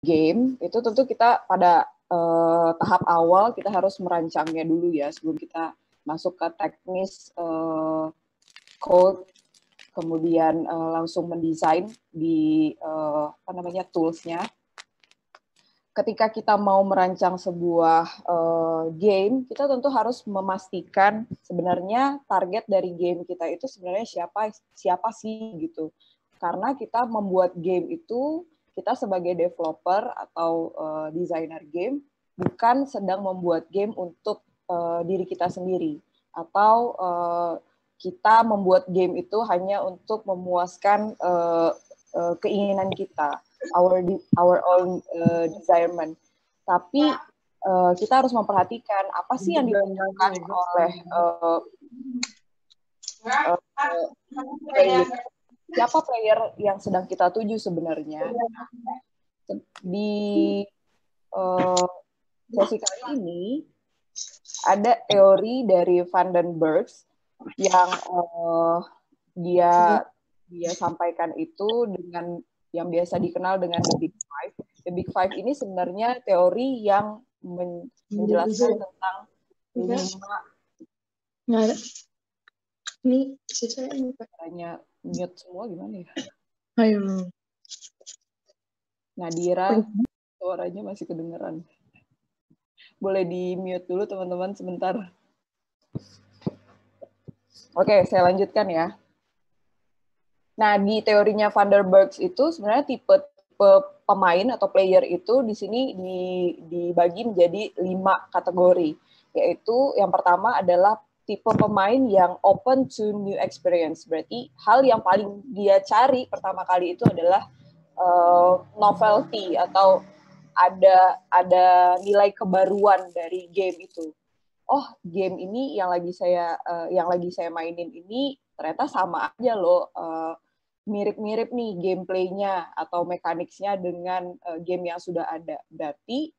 game, itu tentu kita pada tahap awal kita harus merancangnya dulu ya sebelum kita masuk ke teknis code, kemudian langsung mendesain di tools-nya. Ketika kita mau merancang sebuah game, kita tentu harus memastikan sebenarnya target dari game kita itu sebenarnya siapa sih gitu. Karena kita membuat game itu, kita sebagai developer atau desainer game bukan sedang membuat game untuk diri kita sendiri, atau kita membuat game itu hanya untuk memuaskan keinginan kita, our own desirement. Tapi kita harus memperhatikan apa sih yang dibutuhkan oleh player. Siapa player yang sedang kita tuju sebenarnya. Di sesi kali ini ada teori dari Van den Bergs yang dia sampaikan itu dengan yang biasa dikenal dengan The Big Five. The Big Five ini sebenarnya teori yang menjelaskan tentang 5. Nggak ada. Ini sisanya caranya mute semua gimana ya? Ayo. Nadira, suaranya masih kedengeran. Boleh di-mute dulu teman-teman sebentar. Oke, saya lanjutkan ya. Nah, di teorinya Van der Bergs itu sebenarnya tipe pemain atau player itu di sini dibagi menjadi 5 kategori. Yaitu yang pertama adalah tipe pemain yang open to new experience. Berarti hal yang paling dia cari pertama kali itu adalah novelty atau ada nilai kebaruan dari game itu. Oh, game ini yang lagi saya mainin ini ternyata sama aja loh, mirip-mirip nih gameplaynya atau mekaniknya dengan game yang sudah ada. Berarti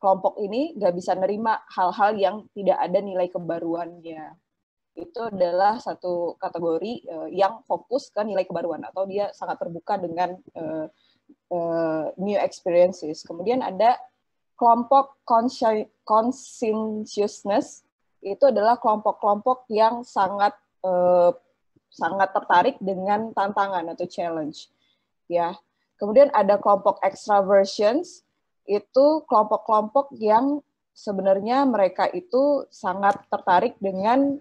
kelompok ini nggak bisa nerima hal-hal yang tidak ada nilai kebaruannya. Itu adalah satu kategori yang fokus ke nilai kebaruan atau dia sangat terbuka dengan new experiences. Kemudian ada kelompok conscientiousness, itu adalah kelompok-kelompok yang sangat tertarik dengan tantangan atau challenge. Ya. Kemudian ada kelompok extraversions, itu kelompok-kelompok yang sebenarnya mereka itu sangat tertarik dengan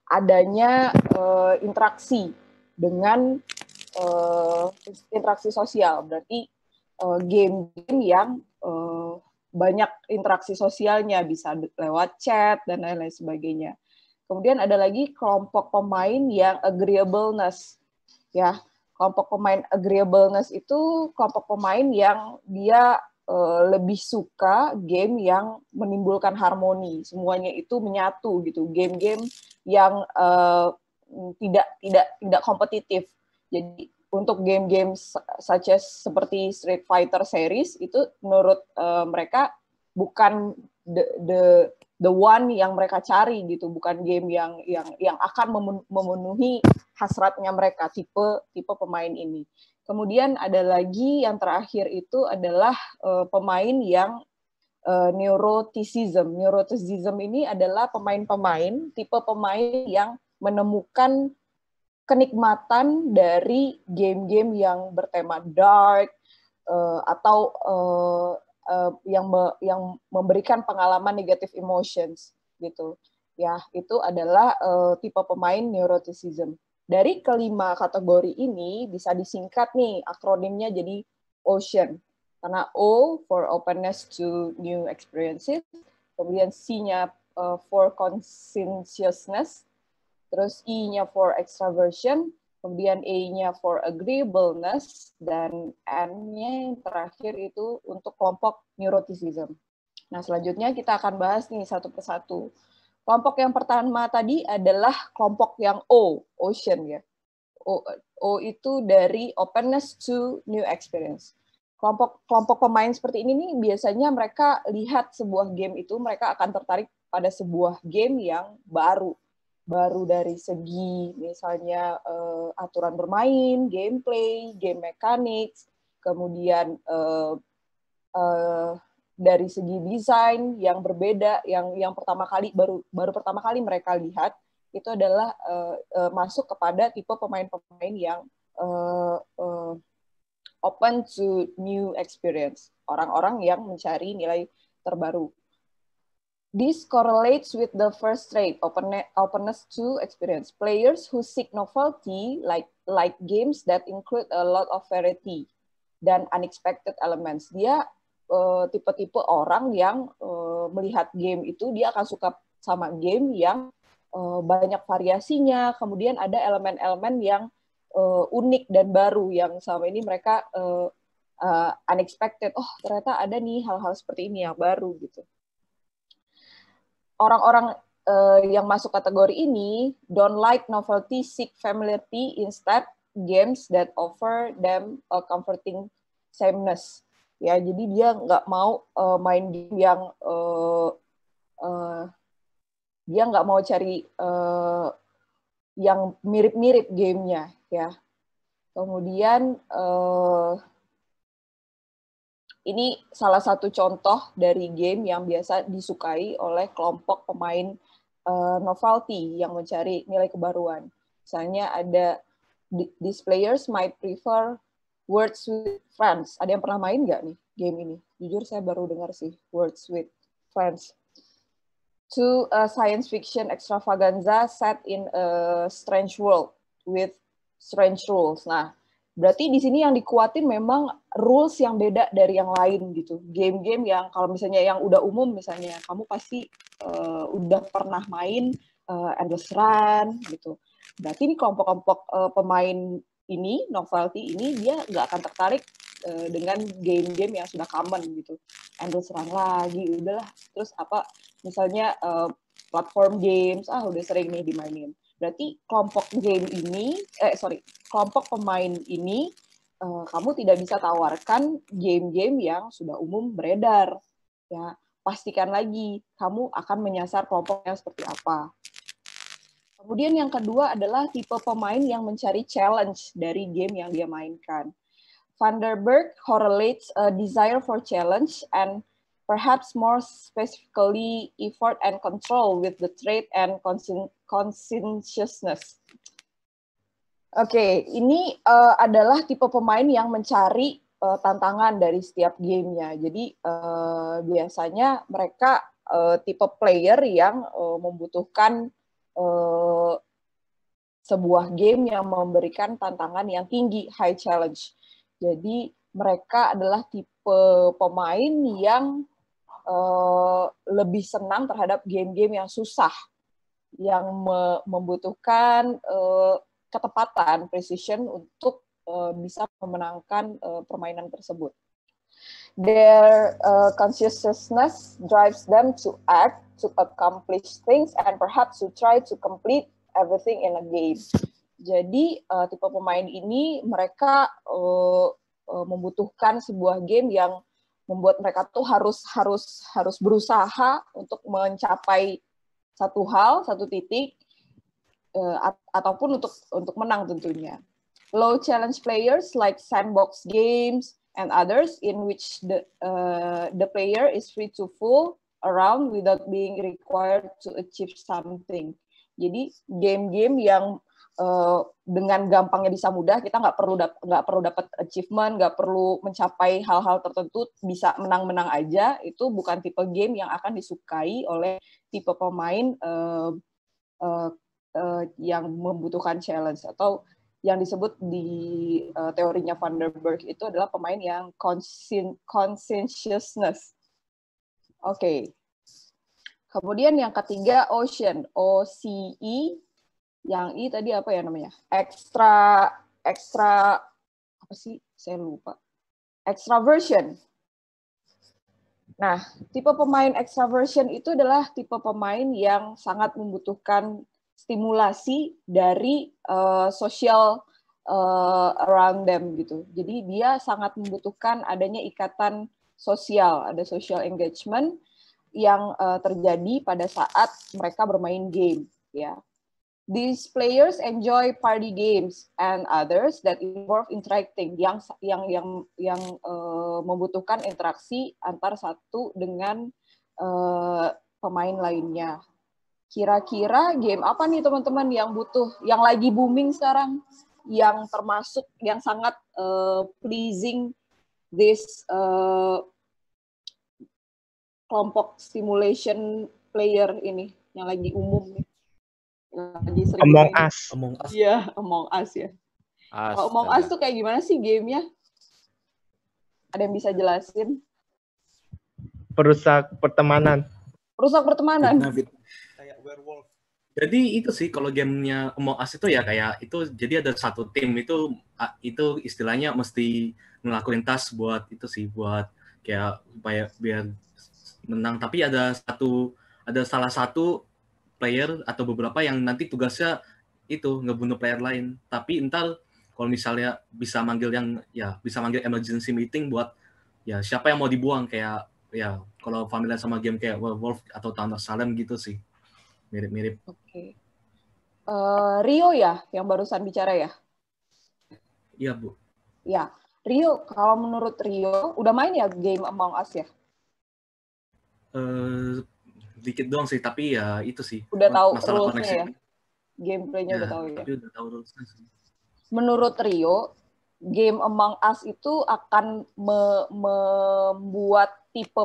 adanya interaksi dengan interaksi sosial. Berarti game-game yang banyak interaksi sosialnya, bisa lewat chat dan lain-lain sebagainya. Kemudian ada lagi kelompok pemain yang agreeableness. Ya, kelompok pemain agreeableness itu kelompok pemain yang dia lebih suka game yang menimbulkan harmoni, semuanya itu menyatu gitu, game-game yang tidak kompetitif. Jadi untuk game-game such as seperti Street Fighter series itu menurut mereka bukan the one yang mereka cari gitu, bukan game yang akan memenuhi hasratnya mereka, tipe pemain ini. Kemudian ada lagi yang terakhir itu adalah pemain yang neuroticism. Neuroticism ini adalah pemain-pemain, tipe pemain yang menemukan kenikmatan dari game-game yang bertema dark atau yang memberikan pengalaman negative emotions gitu. Ya, itu adalah tipe pemain neuroticism. Dari kelima kategori ini bisa disingkat nih akronimnya jadi OCEAN. Karena O for openness to new experiences, kemudian C-nya for conscientiousness, terus E-nya for extraversion, kemudian A-nya for agreeableness, dan N-nya yang terakhir itu untuk kelompok neuroticism. Nah, selanjutnya kita akan bahas nih satu persatu. Kelompok yang pertama tadi adalah kelompok yang O, ocean ya. O itu dari openness to new experience. Kelompok pemain seperti ini nih biasanya mereka lihat sebuah game itu, mereka akan tertarik pada sebuah game yang baru dari segi misalnya aturan bermain, gameplay, game mechanics, kemudian dari segi desain yang berbeda, yang pertama kali baru pertama kali mereka lihat, itu adalah masuk kepada tipe pemain-pemain yang open to new experience, orang-orang yang mencari nilai terbaru. This correlates with the first trait, openness to experience. Players who seek novelty, like games that include a lot of variety dan unexpected elements. Dia tipe-tipe orang yang melihat game itu, dia akan suka sama game yang banyak variasinya, kemudian ada elemen-elemen yang unik dan baru, yang selama ini mereka unexpected. Oh, ternyata ada nih hal-hal seperti ini yang baru gitu. Orang-orang yang masuk kategori ini don't like novelty, seek familiarity, instead games that offer them a comforting sameness. Ya, jadi dia nggak mau main game yang dia nggak mau cari yang mirip-mirip gamenya, ya. Kemudian ini salah satu contoh dari game yang biasa disukai oleh kelompok pemain novelty yang mencari nilai kebaruan. Misalnya ada these players might prefer Words with Friends. Ada yang pernah main nggak nih game ini? Jujur saya baru dengar sih, Words with Friends. To a science fiction extravaganza set in a strange world with strange rules. Nah, berarti di sini yang dikuatin memang rules yang beda dari yang lain gitu. Game-game yang kalau misalnya yang udah umum, misalnya kamu pasti udah pernah main Endless Run gitu. Berarti ini kelompok-kelompok pemain ini, novelty ini, dia nggak akan tertarik dengan game-game yang sudah common gitu. Endless Run lagi, udahlah. Terus apa, misalnya platform games, udah sering nih dimainin. Berarti kelompok game ini, kelompok pemain ini, kamu tidak bisa tawarkan game-game yang sudah umum beredar. Ya, pastikan lagi kamu akan menyasar kelompok yang seperti apa. Kemudian yang kedua adalah tipe pemain yang mencari challenge dari game yang dia mainkan. Van der Berg correlates a desire for challenge and perhaps more specifically effort and control with the trait and conscientiousness. Oke, ini adalah tipe pemain yang mencari tantangan dari setiap gamenya. Jadi biasanya mereka tipe player yang membutuhkan sebuah game yang memberikan tantangan yang tinggi, high challenge. Jadi mereka adalah tipe pemain yang lebih senang terhadap game-game yang susah, yang membutuhkan ketepatan, precision untuk bisa memenangkan permainan tersebut. Their consciousness drives them to act, to accomplish things, and perhaps to try to complete everything in a game. Jadi tipe pemain ini mereka membutuhkan sebuah game yang membuat mereka tuh harus berusaha untuk mencapai satu hal, satu titik, ataupun untuk menang tentunya. Low challenge players like sandbox games and others in which the player is free to fool around without being required to achieve something. Jadi game-game yang dengan gampangnya bisa mudah, kita nggak perlu dapat achievement, nggak perlu mencapai hal-hal tertentu, bisa menang-menang aja, itu bukan tipe game yang akan disukai oleh tipe pemain yang membutuhkan challenge, atau yang disebut di teorinya Van der Berg itu adalah pemain yang conscientiousness. Oke. Kemudian yang ketiga, Ocean, OCE. Yang I tadi apa ya namanya? Extra apa sih? Saya lupa. Extraversion. Nah, tipe pemain extraversion itu adalah tipe pemain yang sangat membutuhkan stimulasi dari social around them gitu. Jadi dia sangat membutuhkan adanya ikatan sosial, ada social engagement yang terjadi pada saat mereka bermain game, ya. These players enjoy party games and others that involve interacting, yang membutuhkan interaksi antar satu dengan pemain lainnya. Kira-kira game apa nih teman-teman yang lagi booming sekarang, yang termasuk yang sangat pleasing this kelompok simulation player ini yang lagi umum nih, lagi sering Among main. Us. Iya, Among Us ya. Kalau Among Us tuh kayak gimana sih gamenya? Ada yang bisa jelasin? Perusak pertemanan. Rusak pertemanan. Kayak werewolf. Jadi itu sih kalau gamenya Among Us itu ya kayak itu, jadi ada satu tim itu istilahnya mesti ngelakuin task buat itu sih, buat kayak supaya biar menang. Tapi ada salah satu player atau beberapa yang nanti tugasnya itu ngebunuh player lain. Tapi entar kalau misalnya bisa manggil emergency meeting buat ya siapa yang mau dibuang, kayak ya kalau familiar sama game kayak Werewolf atau Town of Salem gitu sih. Mirip-mirip. Oke. Rio ya yang barusan bicara ya? Iya, Bu. Ya. Rio, kalau menurut Rio, udah main ya game Among Us ya? Dikit doang sih, tapi ya itu sih. Udah tahu masalah rules-nya koneksi. ya? Gameplaynya Ya, udah tahu ya? tapi udah tahu rules-nya sih. Menurut Rio, game Among Us itu akan membuat tipe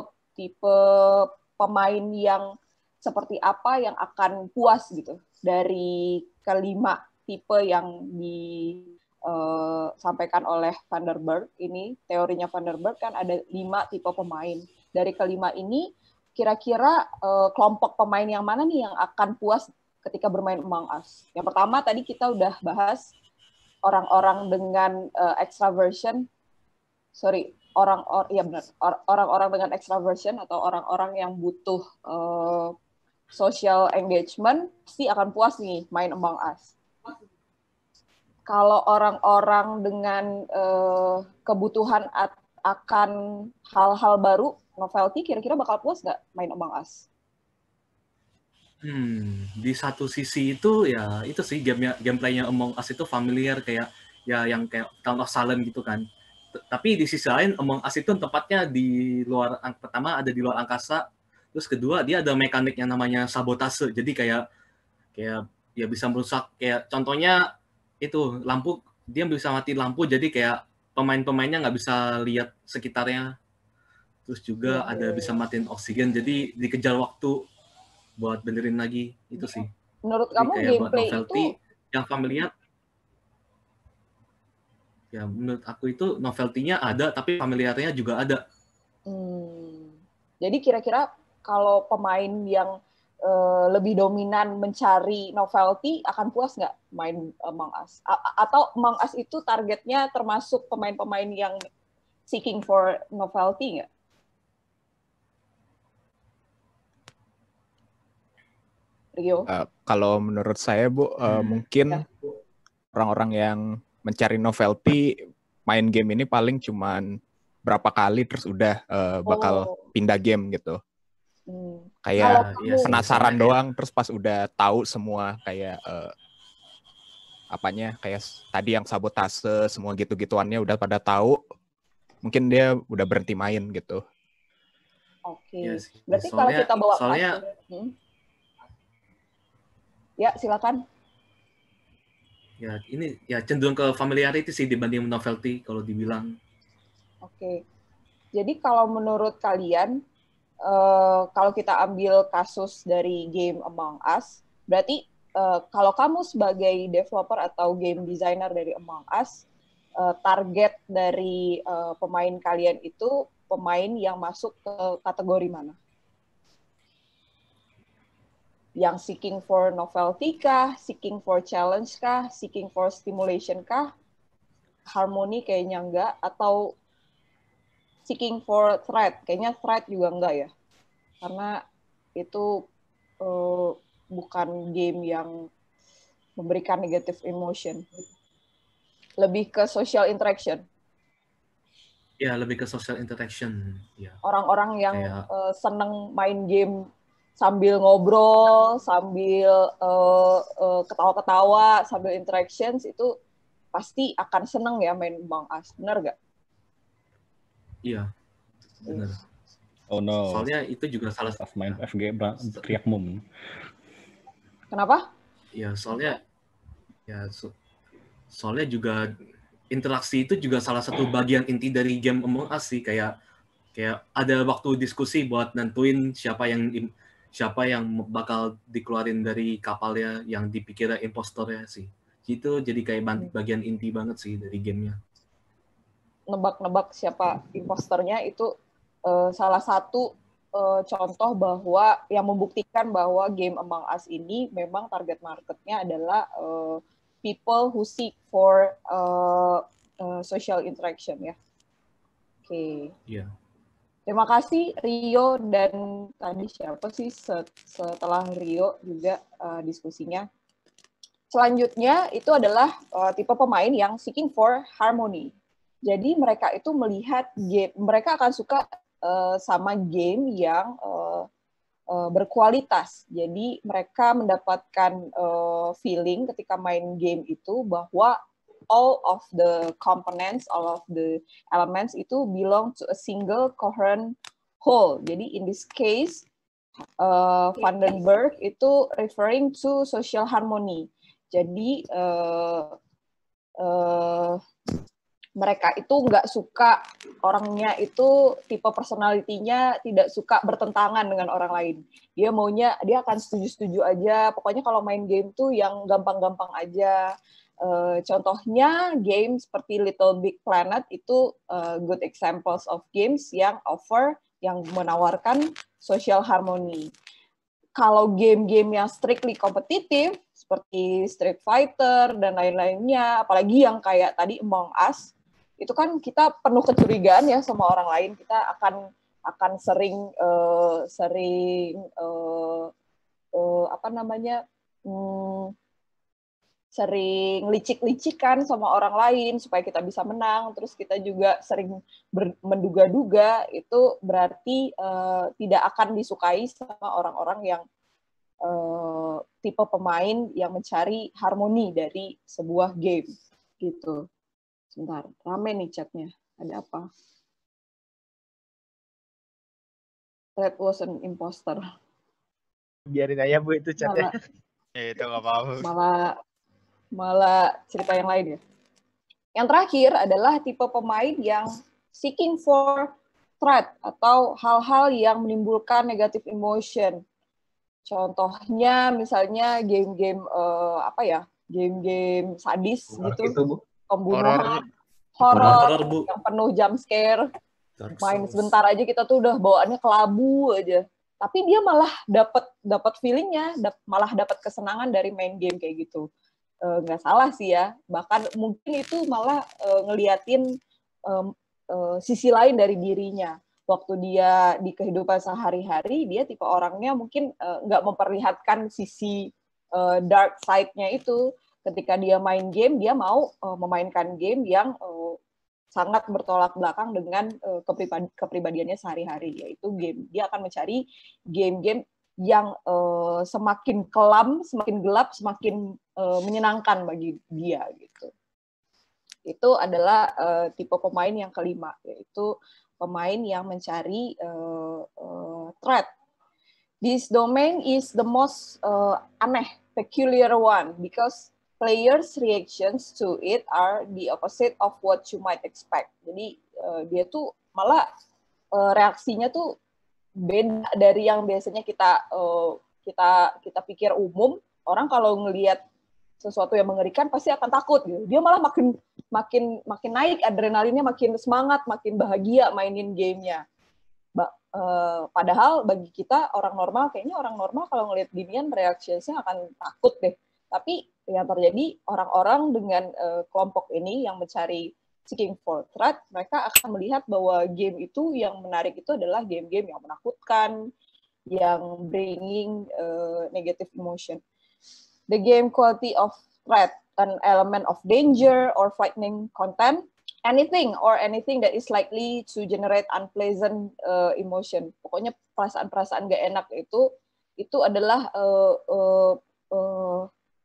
pemain yang seperti apa yang akan puas gitu dari kelima tipe yang disampaikan oleh Vanderberg ini. Teorinya Vanderberg kan ada 5 tipe pemain. Dari kelima ini kira-kira kelompok pemain yang mana nih yang akan puas ketika bermain Among Us? Yang pertama tadi kita udah bahas orang-orang dengan extraversion, orang-orang dengan extraversion atau orang-orang yang butuh social engagement pasti akan puas nih main Among Us. Kalau orang-orang dengan kebutuhan akan hal-hal baru, novelty, kira-kira bakal puas nggak main Among Us? Di satu sisi itu ya itu sih gameplaynya Among Us itu familiar, kayak ya yang kayak Town of Salem gitu kan. Tapi di sisi lain Among Us itu tempatnya di luar, pertama ada di luar angkasa, terus kedua dia ada mekanik yang namanya sabotase. Jadi kayak ya bisa merusak, kayak contohnya itu lampu, dia bisa mati lampu, jadi kayak pemain-pemainnya nggak bisa lihat sekitarnya. Terus juga ada bisa matiin oksigen, jadi dikejar waktu buat benerin lagi itu sih. Menurut Jadi kamu kayak gameplay buat novelty itu yang familiar, ya menurut aku itu novelty-nya ada, tapi familiarnya juga ada. Jadi kira-kira kalau pemain yang lebih dominan mencari novelty akan puas nggak main Among Us? Atau Among Us itu targetnya termasuk pemain-pemain yang seeking for novelty nggak? Rio? Kalau menurut saya, Bu, mungkin orang-orang yang mencari novelty main game ini paling cuman berapa kali terus udah bakal pindah game gitu. Kayak penasaran doang, terus pas udah tahu semua kayak kayak tadi yang sabotase, semua gitu-gituannya udah pada tahu, mungkin dia udah berhenti main gitu. Oke. Ya, berarti kalau kita bawa ya, silakan. Ya, ini ya cenderung ke familiarity sih dibanding novelty kalau dibilang. Oke. Jadi kalau menurut kalian, kalau kita ambil kasus dari game Among Us, berarti kalau kamu sebagai developer atau game designer dari Among Us, target dari pemain kalian itu pemain yang masuk ke kategori mana? Yang seeking for novelty kah, seeking for challenge kah, seeking for stimulation kah, harmoni kayaknya enggak, atau seeking for threat, kayaknya threat juga enggak ya, karena itu bukan game yang memberikan negative emotion, lebih ke social interaction. Ya, lebih ke social interaction. Ya. Orang-orang yang seneng main game sambil ngobrol, sambil ketawa-ketawa, sambil interactions, itu pasti akan seneng ya main Among Us. Bener gak? Iya, benar. Oh no. Soalnya itu juga salah Pas main FG teriak mum. Kenapa? Ya, soalnya juga interaksi itu juga salah satu bagian inti dari game Among Us sih, kayak ada waktu diskusi buat nentuin siapa yang bakal dikeluarin dari kapalnya yang dipikirnya impostornya sih. Itu jadi kayak bagian inti banget sih dari gamenya. Nebak-nebak siapa imposternya itu salah satu contoh bahwa yang membuktikan bahwa game Among Us ini memang target marketnya adalah people who seek for social interaction ya. Oke. Iya. Terima kasih Rio dan tadi siapa sih setelah Rio juga diskusinya. Selanjutnya itu adalah tipe pemain yang seeking for harmony. Jadi mereka itu melihat game, mereka akan suka sama game yang berkualitas. Jadi mereka mendapatkan feeling ketika main game itu bahwa all of the components, all of the elements itu belong to a single coherent whole. Jadi in this case, Vandenberg itu referring to social harmony. Jadi mereka itu nggak suka, orangnya itu tipe personalitinya tidak suka bertentangan dengan orang lain. Dia akan setuju-setuju aja. Pokoknya kalau main game tuh yang gampang-gampang aja. Contohnya game seperti Little Big Planet itu good examples of games yang menawarkan social harmony. Kalau game-game yang strictly kompetitif seperti Street Fighter dan lain-lainnya, apalagi yang kayak tadi Among Us, itu kan kita penuh kecurigaan ya sama orang lain. Kita akan sering sering licik-licikan sama orang lain supaya kita bisa menang. Terus kita juga sering menduga-duga, itu berarti tidak akan disukai sama orang-orang yang tipe pemain yang mencari harmoni dari sebuah game gitu. Sebentar, rame nih chatnya. Ada apa? Red was an imposter. Biarin aja Bu itu chatnya. Itu nggak apa-apa. Malah cerita yang lain ya. Yang terakhir adalah tipe pemain yang seeking for threat atau hal-hal yang menimbulkan negative emotion. Contohnya misalnya game-game game-game sadis gitu. Itu, Bu. Pembunuhan, horor yang penuh jump scare, main sebentar aja kita tuh udah bawaannya kelabu aja. Tapi dia malah dapat feelingnya, malah dapat kesenangan dari main game kayak gitu. Nggak salah sih ya. Bahkan mungkin itu malah ngeliatin sisi lain dari dirinya. Waktu dia di kehidupan sehari-hari, dia tipe orangnya mungkin nggak memperlihatkan sisi dark side-nya itu. Ketika dia main game, dia mau memainkan game yang sangat bertolak belakang dengan kepribadiannya sehari-hari, yaitu game. Dia akan mencari game-game yang semakin kelam, semakin gelap, semakin menyenangkan bagi dia gitu. Itu adalah tipe pemain yang kelima, yaitu pemain yang mencari threat. This domain is the most peculiar one because players' reactions to it are the opposite of what you might expect. Jadi dia tuh malah reaksinya tuh beda dari yang biasanya kita pikir umum. Orang kalau ngelihat sesuatu yang mengerikan pasti akan takut gitu. Dia malah makin naik adrenalinnya, makin semangat, makin bahagia mainin gamenya. Padahal bagi kita orang normal kalau ngelihat ginian reaksinya akan takut deh. Tapi yang terjadi orang-orang dengan kelompok ini yang mencari seeking for threat, mereka akan melihat bahwa game itu yang menarik itu adalah game-game yang menakutkan, yang bringing negative emotion. The game quality of threat, an element of danger or frightening content, anything that is likely to generate unpleasant emotion. Pokoknya perasaan-perasaan gak enak itu itu adalah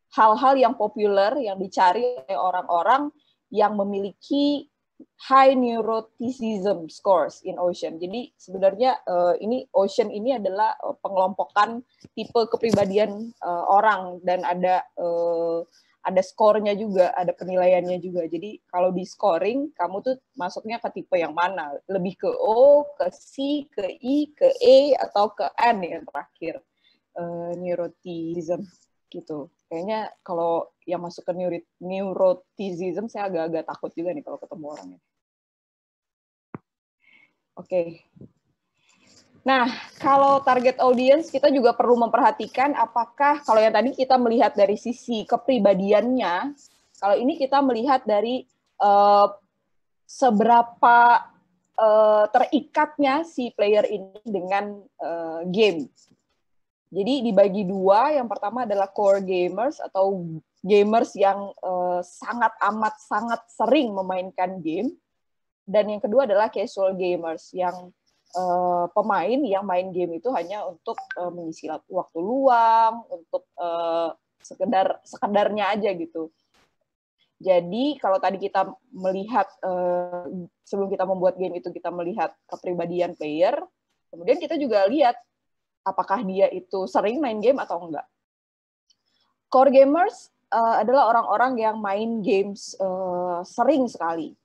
hal-hal yang populer yang dicari oleh orang-orang yang memiliki high neuroticism scores in Ocean. Jadi sebenarnya ini Ocean ini adalah pengelompokan tipe kepribadian orang, dan ada skornya juga, ada penilaiannya juga. Jadi kalau di scoring, kamu tuh masuknya ke tipe yang mana? Lebih ke O, ke C, ke I, ke E, atau ke N yang terakhir. Neuroticism gitu. Kayaknya kalau yang masuk ke neuroticism, saya agak-agak takut juga nih kalau ketemu orangnya. Oke. Nah, kalau target audience, kita juga perlu memperhatikan apakah, kalau yang tadi kita melihat dari sisi kepribadiannya, kalau ini kita melihat dari seberapa terikatnya si player ini dengan game. Jadi dibagi dua, yang pertama adalah core gamers atau gamers yang sangat sering memainkan game, dan yang kedua adalah casual gamers yang pemain yang main game itu hanya untuk mengisi waktu luang, untuk sekedarnya aja gitu. Jadi kalau tadi kita melihat sebelum kita membuat game itu kita melihat kepribadian player, kemudian kita juga lihat apakah dia itu sering main game atau enggak. Core gamers adalah orang-orang yang main games sering sekali.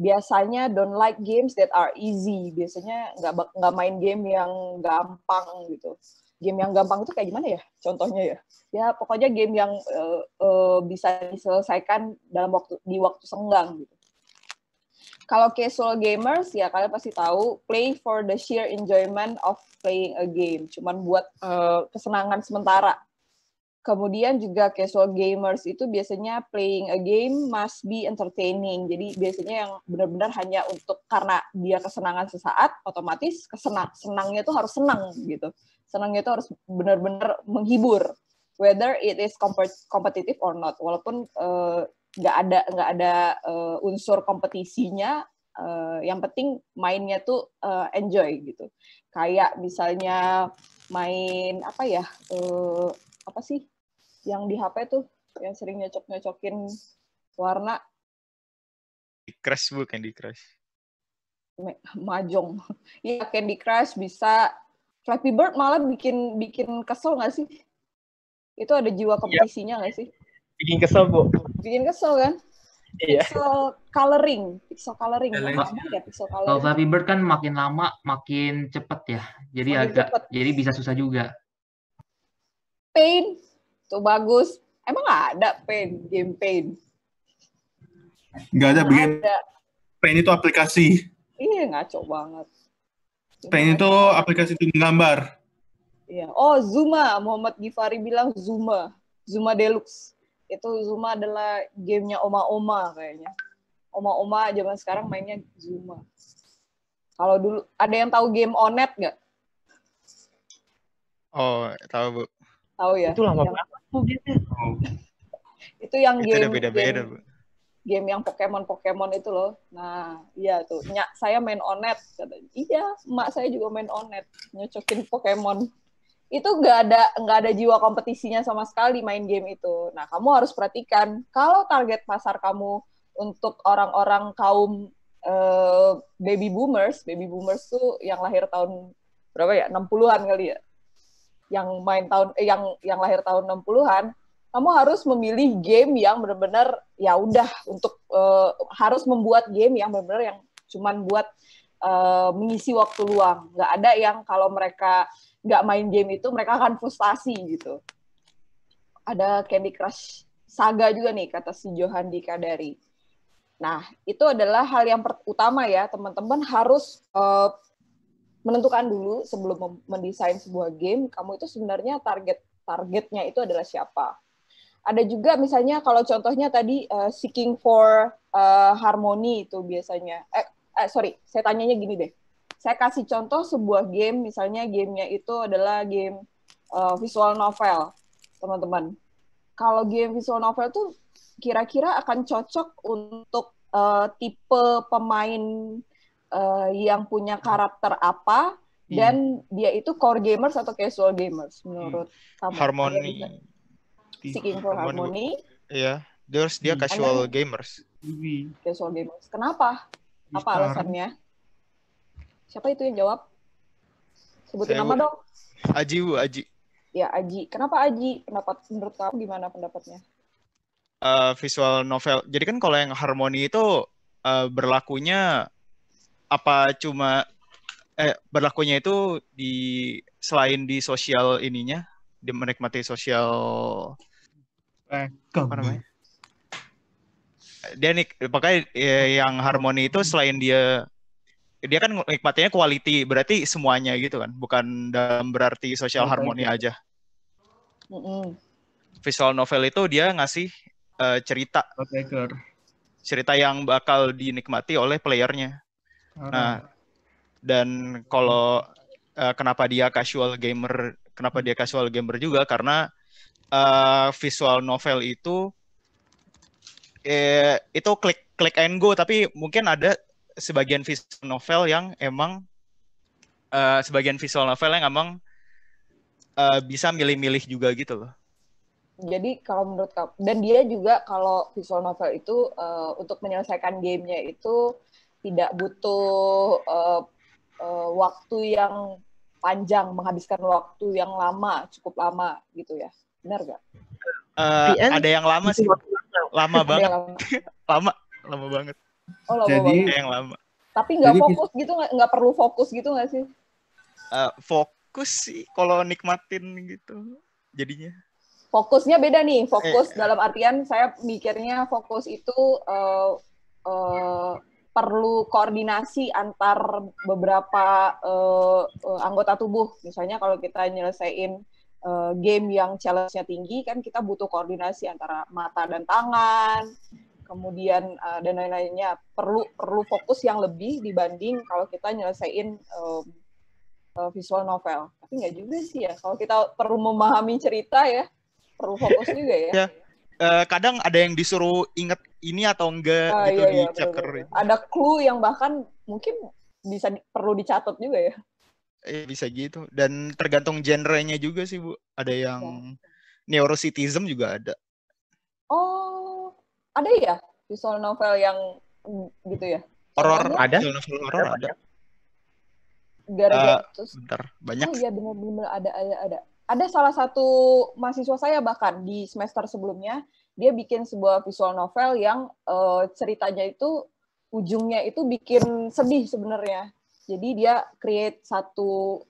Biasanya don't like games that are easy. Biasanya nggak main game yang gampang gitu. Game yang gampang itu kayak gimana ya? Contohnya ya. Ya pokoknya game yang bisa diselesaikan di waktu senggang gitu. Kalau casual gamers, ya kalian pasti tahu, play for the sheer enjoyment of playing a game. Cuman buat kesenangan sementara. Kemudian juga casual gamers itu biasanya playing a game must be entertaining. Jadi biasanya yang benar-benar hanya untuk karena dia kesenangan sesaat, otomatis senangnya itu harus senang gitu. Senangnya itu harus benar-benar menghibur. Whether it is competitive or not. Walaupun nggak ada unsur kompetisinya, yang penting mainnya tuh enjoy gitu. Kayak misalnya main apa ya, apa sih yang di HP tuh yang sering nyocok-nyocokin warna? Candy Crush. Mahjong. Iya, Candy Crush bisa. Flappy Bird malah bikin kesel nggak sih? Itu ada jiwa kompetisinya nggak sih? Bikin kesel, Bu. Bikin kesel kan? Iya. Pixel coloring. Kalau Flappy Bird kan makin lama makin cepet ya. Jadi jadi bisa susah juga. Paint tuh bagus. Emang ada game Paint? Nggak ada bikin. Paint itu aplikasi. Iya, ngaco banget. Paint itu aplikasi untuk menggambar. Iya. Oh, Zuma. Muhammad Gifari bilang Zuma Deluxe. Itu Zuma adalah gamenya Oma-Oma kayaknya. Oma-Oma zaman sekarang mainnya Zuma. Kalau dulu, ada yang tahu game Onet nggak? Oh, tahu, Bu. Tahu ya? Itu lama banget, Bu, gitu. Itu yang Itu game udah beda-beda, Bu. Game yang Pokemon itu loh. Nah, iya tuh. Saya main Onet. Iya, emak saya juga main Onet. Nyocokin Pokemon. Itu nggak ada jiwa kompetisinya sama sekali main game itu. Nah, kamu harus perhatikan, kalau target pasar kamu untuk orang-orang kaum baby boomers tuh yang lahir tahun berapa ya? 60-an kali ya. Yang lahir tahun 60-an, kamu harus memilih game yang benar-benar ya udah untuk harus membuat game yang benar-benar yang cuman buat mengisi waktu luang. Nggak ada yang kalau mereka nggak main game itu mereka akan frustasi gitu. Ada Candy Crush Saga juga nih, kata si Johan Dikadari. Nah, itu adalah hal yang utama ya, teman-teman harus menentukan dulu sebelum mendesain sebuah game, kamu itu sebenarnya targetnya itu adalah siapa. Ada juga misalnya kalau contohnya tadi seeking for harmony itu biasanya. Saya tanyanya gini deh. Saya kasih contoh sebuah game, misalnya gamenya itu adalah game visual novel, teman-teman. Kalau game visual novel tuh kira-kira akan cocok untuk tipe pemain yang punya karakter apa, Dan dia itu core gamers atau casual gamers menurut kamu? Harmony. Seeking for Harmony. Iya, dia casual gamers. Casual gamers. Kenapa? Apa alasannya? Siapa itu yang jawab? Sebutin nama dong. Aji, Bu, Aji. Ya, Aji. Kenapa Aji? Menurut kamu gimana pendapatnya? Visual novel. Jadi kan kalau yang Harmony itu berlakunya berlakunya itu selain di sosial ininya, dia menikmati sosial apa namanya? Dia pakai yang Harmony itu selain dia kan nikmatinya quality, berarti semuanya gitu kan, bukan dalam berarti social harmony aja. Visual novel itu dia ngasih cerita yang bakal dinikmati oleh playernya. Nah, dan kalau kenapa dia casual gamer juga karena visual novel itu click and go, tapi mungkin ada sebagian visual novel yang emang bisa milih-milih juga gitu loh. Jadi kalau menurut kamu, dan dia juga kalau visual novel itu untuk menyelesaikan gamenya itu tidak butuh waktu yang panjang, menghabiskan waktu yang cukup lama gitu ya, benar nggak? Ada yang lama sih, lama banget, lama banget. Oh, lama banget. Yang lama. Tapi nggak fokus gitu, nggak perlu fokus gitu nggak sih? Fokus sih kalau nikmatin gitu jadinya. Fokusnya beda nih, fokus dalam artian saya mikirnya fokus itu perlu koordinasi antar beberapa anggota tubuh. Misalnya kalau kita nyelesain game yang challenge-nya tinggi, kan kita butuh koordinasi antara mata dan tangan, kemudian dan lain-lainnya. Perlu fokus yang lebih dibanding kalau kita nyelesain visual novel. Tapi nggak juga sih ya, kalau kita perlu memahami cerita ya, perlu fokus juga ya. Kadang ada yang disuruh inget ini atau enggak gitu di chapter. Ada clue yang bahkan mungkin perlu dicatat juga ya. Bisa gitu. Dan tergantung genre-nya juga sih, Bu. Ada yang neurocitizen juga ada. Oh, ada ya visual novel yang gitu ya? Horor ada. Visual novel horor ada. Gara-gara bentar, banyak. Oh iya benar-benar ada. Ada salah satu mahasiswa saya bahkan di semester sebelumnya, dia bikin sebuah visual novel yang ceritanya itu ujungnya itu bikin sedih sebenarnya. Jadi dia create satu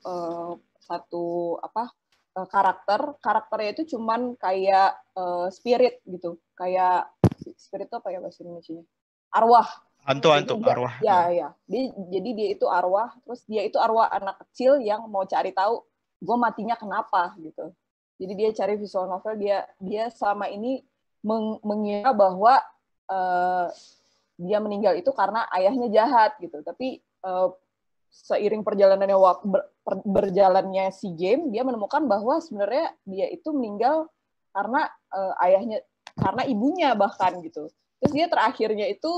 karakternya itu cuman kayak spirit gitu, kayak spirit itu apa ya bahasa Indonesianya? Arwah. Hantu arwah. Ya. Jadi dia itu arwah, terus dia itu arwah anak kecil yang mau cari tahu gue matinya kenapa gitu. Jadi dia cari visual novel, dia selama ini mengira bahwa dia meninggal itu karena ayahnya jahat gitu. Tapi seiring berjalannya si game, dia menemukan bahwa sebenarnya dia itu meninggal karena karena ibunya bahkan gitu. Terus dia terakhirnya itu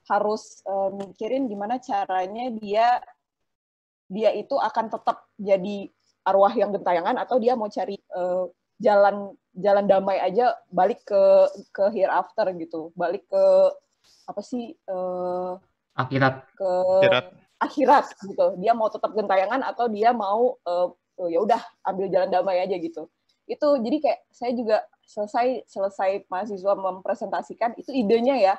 harus mikirin gimana caranya dia itu akan tetap jadi arwah yang gentayangan atau dia mau cari jalan damai aja, balik ke hereafter gitu, balik ke apa sih akhirat gitu. Dia mau tetap gentayangan atau dia mau ya udah ambil jalan damai aja gitu. Itu jadi kayak saya juga selesai mahasiswa mempresentasikan itu idenya ya.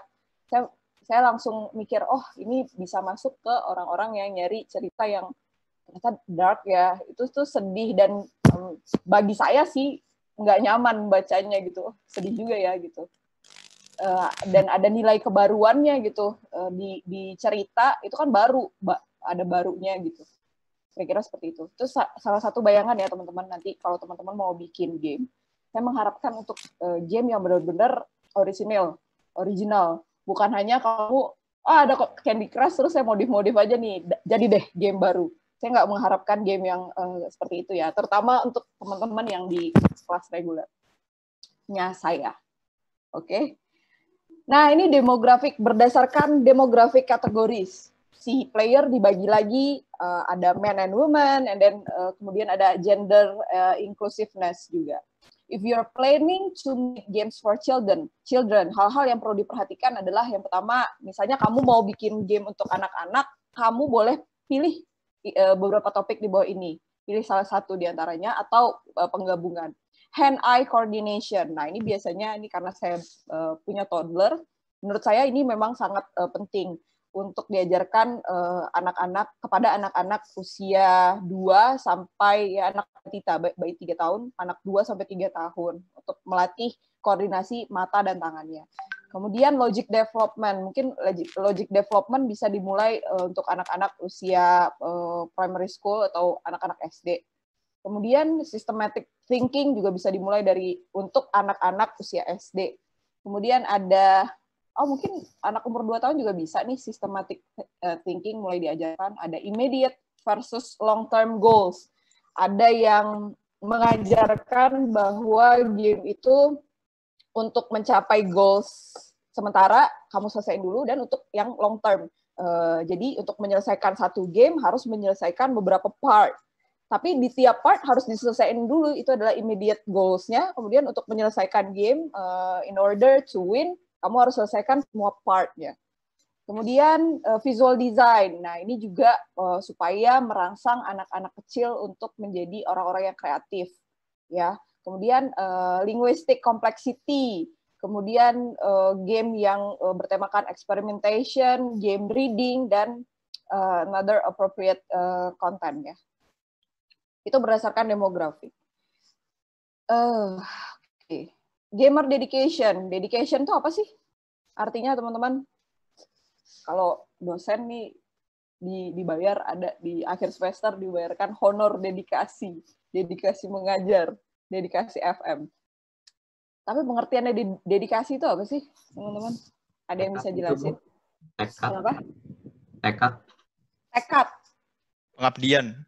Saya langsung mikir, oh ini bisa masuk ke orang-orang yang nyari cerita yang ternyata dark ya. Itu tuh sedih dan bagi saya sih nggak nyaman bacanya gitu. Sedih juga ya gitu. Dan ada nilai kebaruannya gitu di cerita itu kan ada barunya gitu. Kira-kira seperti itu. Itu salah satu bayangan ya teman-teman, nanti kalau teman-teman mau bikin game, saya mengharapkan untuk game yang benar-benar original. Bukan hanya kamu, ada kok Candy Crush, terus saya modif-modif aja nih, jadi deh game baru. Saya nggak mengharapkan game yang seperti itu ya, terutama untuk teman-teman yang di kelas regulernya saya. Oke. Nah, ini berdasarkan demografik kategoris. si player dibagi lagi, ada men and women, and then kemudian ada gender inclusiveness juga. If you're planning to make games for children, hal-hal yang perlu diperhatikan adalah yang pertama, misalnya kamu mau bikin game untuk anak-anak, kamu boleh pilih beberapa topik di bawah ini. Pilih salah satu di antaranya atau penggabungan. Hand-eye coordination. Nah, ini biasanya ini karena saya punya toddler, menurut saya ini memang sangat penting untuk diajarkan anak-anak kepada anak-anak usia 2 sampai ya anak balita, bayi 3 tahun, anak 2 sampai 3 tahun untuk melatih koordinasi mata dan tangannya. Kemudian logic development, mungkin logic development bisa dimulai untuk anak-anak usia primary school atau anak-anak SD. Kemudian systematic thinking juga bisa dimulai dari untuk anak-anak usia SD. Kemudian ada mungkin anak umur 2 tahun juga bisa nih systematic thinking mulai diajarkan. Ada immediate versus long-term goals. Ada yang mengajarkan bahwa game itu untuk mencapai goals sementara kamu selesaiin dulu, dan untuk yang long term. Jadi untuk menyelesaikan satu game harus menyelesaikan beberapa part. Tapi di tiap part harus diselesaikan dulu, itu adalah immediate goals-nya. Kemudian untuk menyelesaikan game, in order to win, kamu harus selesaikan semua part-nya. Kemudian visual design. Nah, ini juga supaya merangsang anak-anak kecil untuk menjadi orang-orang yang kreatif, ya. Kemudian linguistic complexity. Kemudian game yang bertemakan experimentation, game reading, dan another appropriate content, ya. Itu berdasarkan demografi. Okay. Gamer dedication. Dedication itu apa sih? Artinya, teman-teman, kalau dosen nih dibayar, ada di akhir semester dibayarkan honor dedikasi mengajar, dedikasi FM. Tapi pengertiannya dedikasi itu apa sih, teman-teman? Ada yang bisa jelasin? Tekad. Kenapa? Tekad. Pengabdian.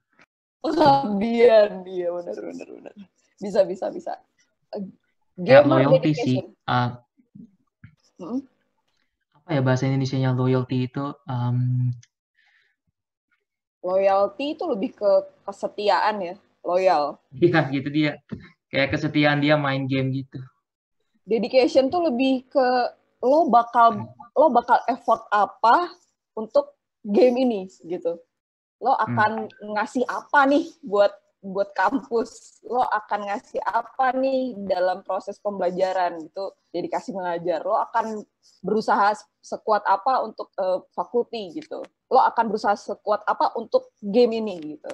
Pengabdian, iya benar. Bisa. Ya, loyalty sih. Apa ya bahasa Indonesianya loyalty itu? Loyalty itu lebih ke kesetiaan, ya, loyal. Iya, gitu dia. Kayak kesetiaan dia main game gitu. Dedication tuh lebih ke lo bakal effort apa untuk game ini gitu. Lo akan ngasih apa nih buat kampus, lo akan ngasih apa nih dalam proses pembelajaran gitu, dedikasi mengajar, lo akan berusaha sekuat apa untuk fakulti gitu, lo akan berusaha sekuat apa untuk game ini gitu.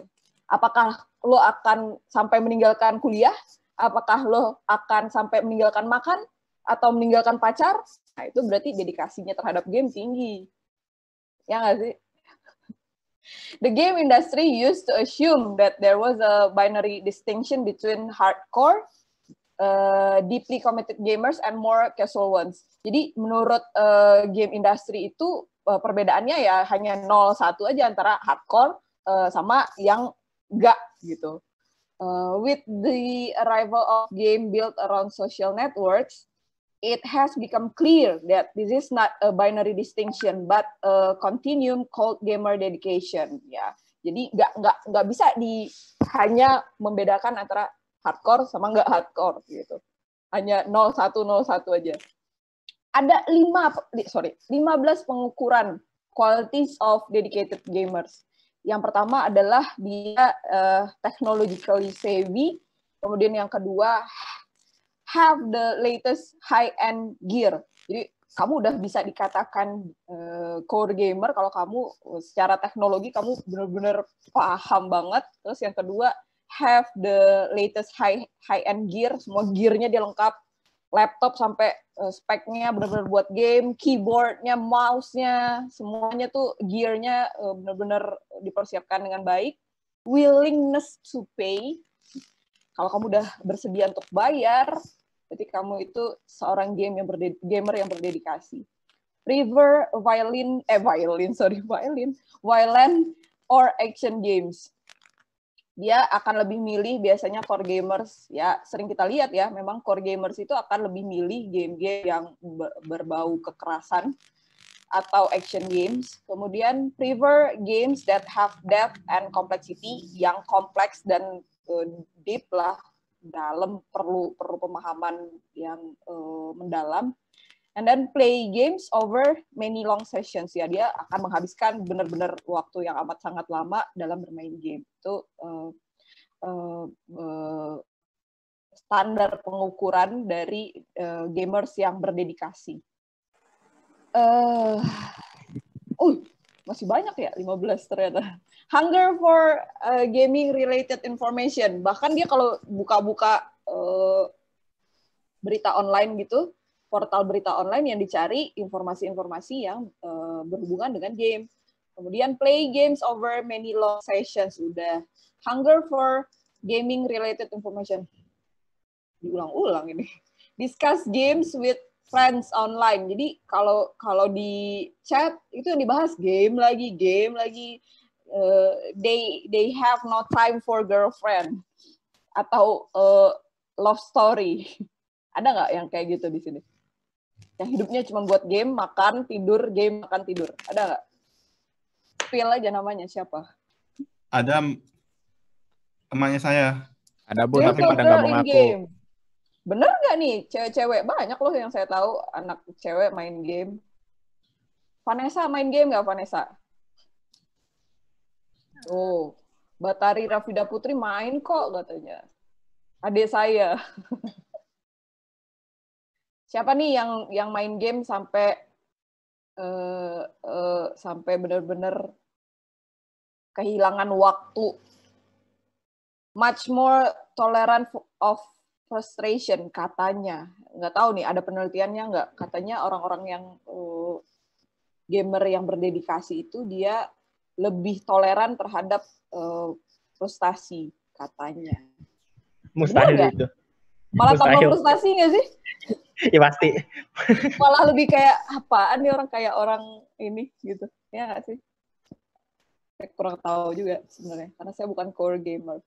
Apakah lo akan sampai meninggalkan kuliah, apakah lo akan sampai meninggalkan makan atau meninggalkan pacar? Nah, itu berarti dedikasinya terhadap game tinggi, ya nggak sih? The game industry used to assume that there was a binary distinction between hardcore, deeply committed gamers, and more casual ones. Jadi menurut game industry itu perbedaannya ya hanya 0-1 aja antara hardcore sama yang enggak gitu. With the arrival of game built around social networks, it has become clear that this is not a binary distinction, but a continuum called gamer dedication. Ya, jadi nggak bisa hanya membedakan antara hardcore sama nggak hardcore gitu. Hanya 0-1 aja. Ada 15 pengukuran qualities of dedicated gamers. Yang pertama adalah dia technologically savvy. Kemudian yang kedua, have the latest high-end gear. Jadi kamu udah bisa dikatakan core gamer kalau kamu secara teknologi kamu benar-benar paham banget. Terus yang kedua, have the latest high-end gear. Semua gearnya dia lengkap. Laptop sampai speknya benar-benar buat game, keyboardnya, mouse-nya, semuanya tuh gearnya benar-benar dipersiapkan dengan baik. Willingness to pay. Kalau kamu udah bersedia untuk bayar, berarti kamu itu seorang gamer yang berdedikasi. Prefer violent or action games. Dia akan lebih milih biasanya core gamers, ya sering kita lihat ya, memang core gamers itu akan lebih milih game-game yang berbau kekerasan atau action games. Kemudian prefer games that have depth and complexity, yang kompleks dan deep lah, dalam, perlu pemahaman yang mendalam. And then play games over many long sessions, ya, dia akan menghabiskan benar-benar waktu yang amat sangat lama dalam bermain game. Itu standar pengukuran dari gamers yang berdedikasi. Masih banyak ya, 15 ternyata. Hunger for gaming related information. Bahkan dia kalau buka-buka berita online gitu, portal berita online yang dicari informasi-informasi yang berhubungan dengan game. Kemudian play games over many long sessions, udah. Hunger for gaming related information. Diulang-ulang ini. Discuss games with friends online. Jadi kalau di chat itu yang dibahas game lagi. They have no time for girlfriend atau love story. Ada nggak yang kayak gitu di sini? Yang hidupnya cuma buat game, makan, tidur, game, makan, tidur. Ada nggak? Spill aja namanya, siapa? Ada temannya saya. Ada, Bu, tapi pada nggak mau ngaku. Bener nggak nih? Cewek-cewek banyak loh yang saya tahu, anak cewek main game. Vanessa main game nggak, Vanessa? Oh, Batari Rafida Putri main kok katanya. Adik saya. Siapa nih yang main game sampai benar-benar kehilangan waktu? Much more tolerant of frustration katanya. Nggak tahu nih, ada penelitiannya nggak? Katanya orang-orang yang gamer yang berdedikasi itu dia lebih toleran terhadap frustasi katanya. Mustahil itu. Malah tambah frustasi nggak sih? Ya pasti. Malah lebih kayak apaan nih orang, kayak orang ini gitu. Ya nggak sih? Saya kurang tahu juga sebenarnya karena saya bukan core gamer.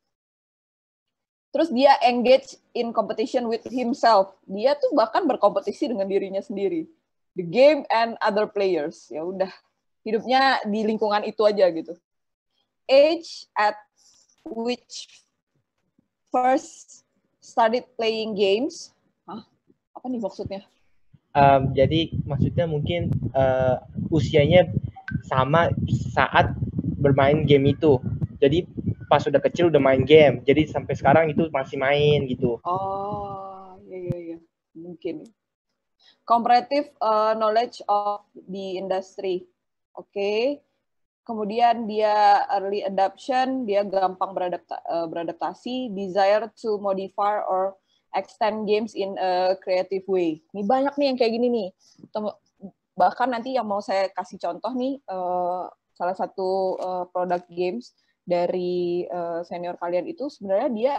Terus dia engage in competition with himself. Dia tuh bahkan berkompetisi dengan dirinya sendiri. The game and other players. Ya udah, hidupnya di lingkungan itu aja gitu. Age at which first started playing games. Hah? Apa nih maksudnya? Jadi maksudnya mungkin usianya sama saat bermain game itu. Jadi pas udah kecil udah main game. Jadi sampai sekarang itu masih main gitu. Oh, iya. Mungkin. Comparative knowledge of the industry. Oke. Kemudian dia early adoption, dia gampang beradaptasi, desire to modify or extend games in a creative way. Ini banyak nih yang kayak gini nih. Bahkan nanti yang mau saya kasih contoh nih, salah satu product games dari senior kalian itu sebenarnya dia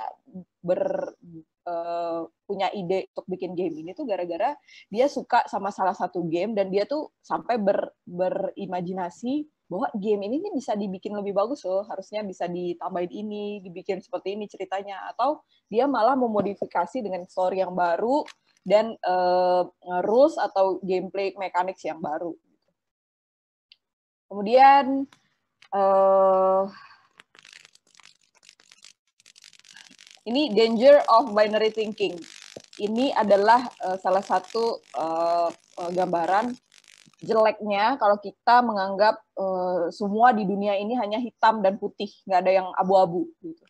punya ide untuk bikin game ini tuh gara-gara dia suka sama salah satu game dan dia tuh sampai berimajinasi bahwa game ini nih bisa dibikin lebih bagus loh, harusnya bisa ditambahin ini, dibikin seperti ini ceritanya, atau dia malah memodifikasi dengan story yang baru dan rules atau gameplay mechanics yang baru. Kemudian ini danger of binary thinking. Ini adalah salah satu gambaran jeleknya kalau kita menganggap semua di dunia ini hanya hitam dan putih, nggak ada yang abu-abu. Gitu.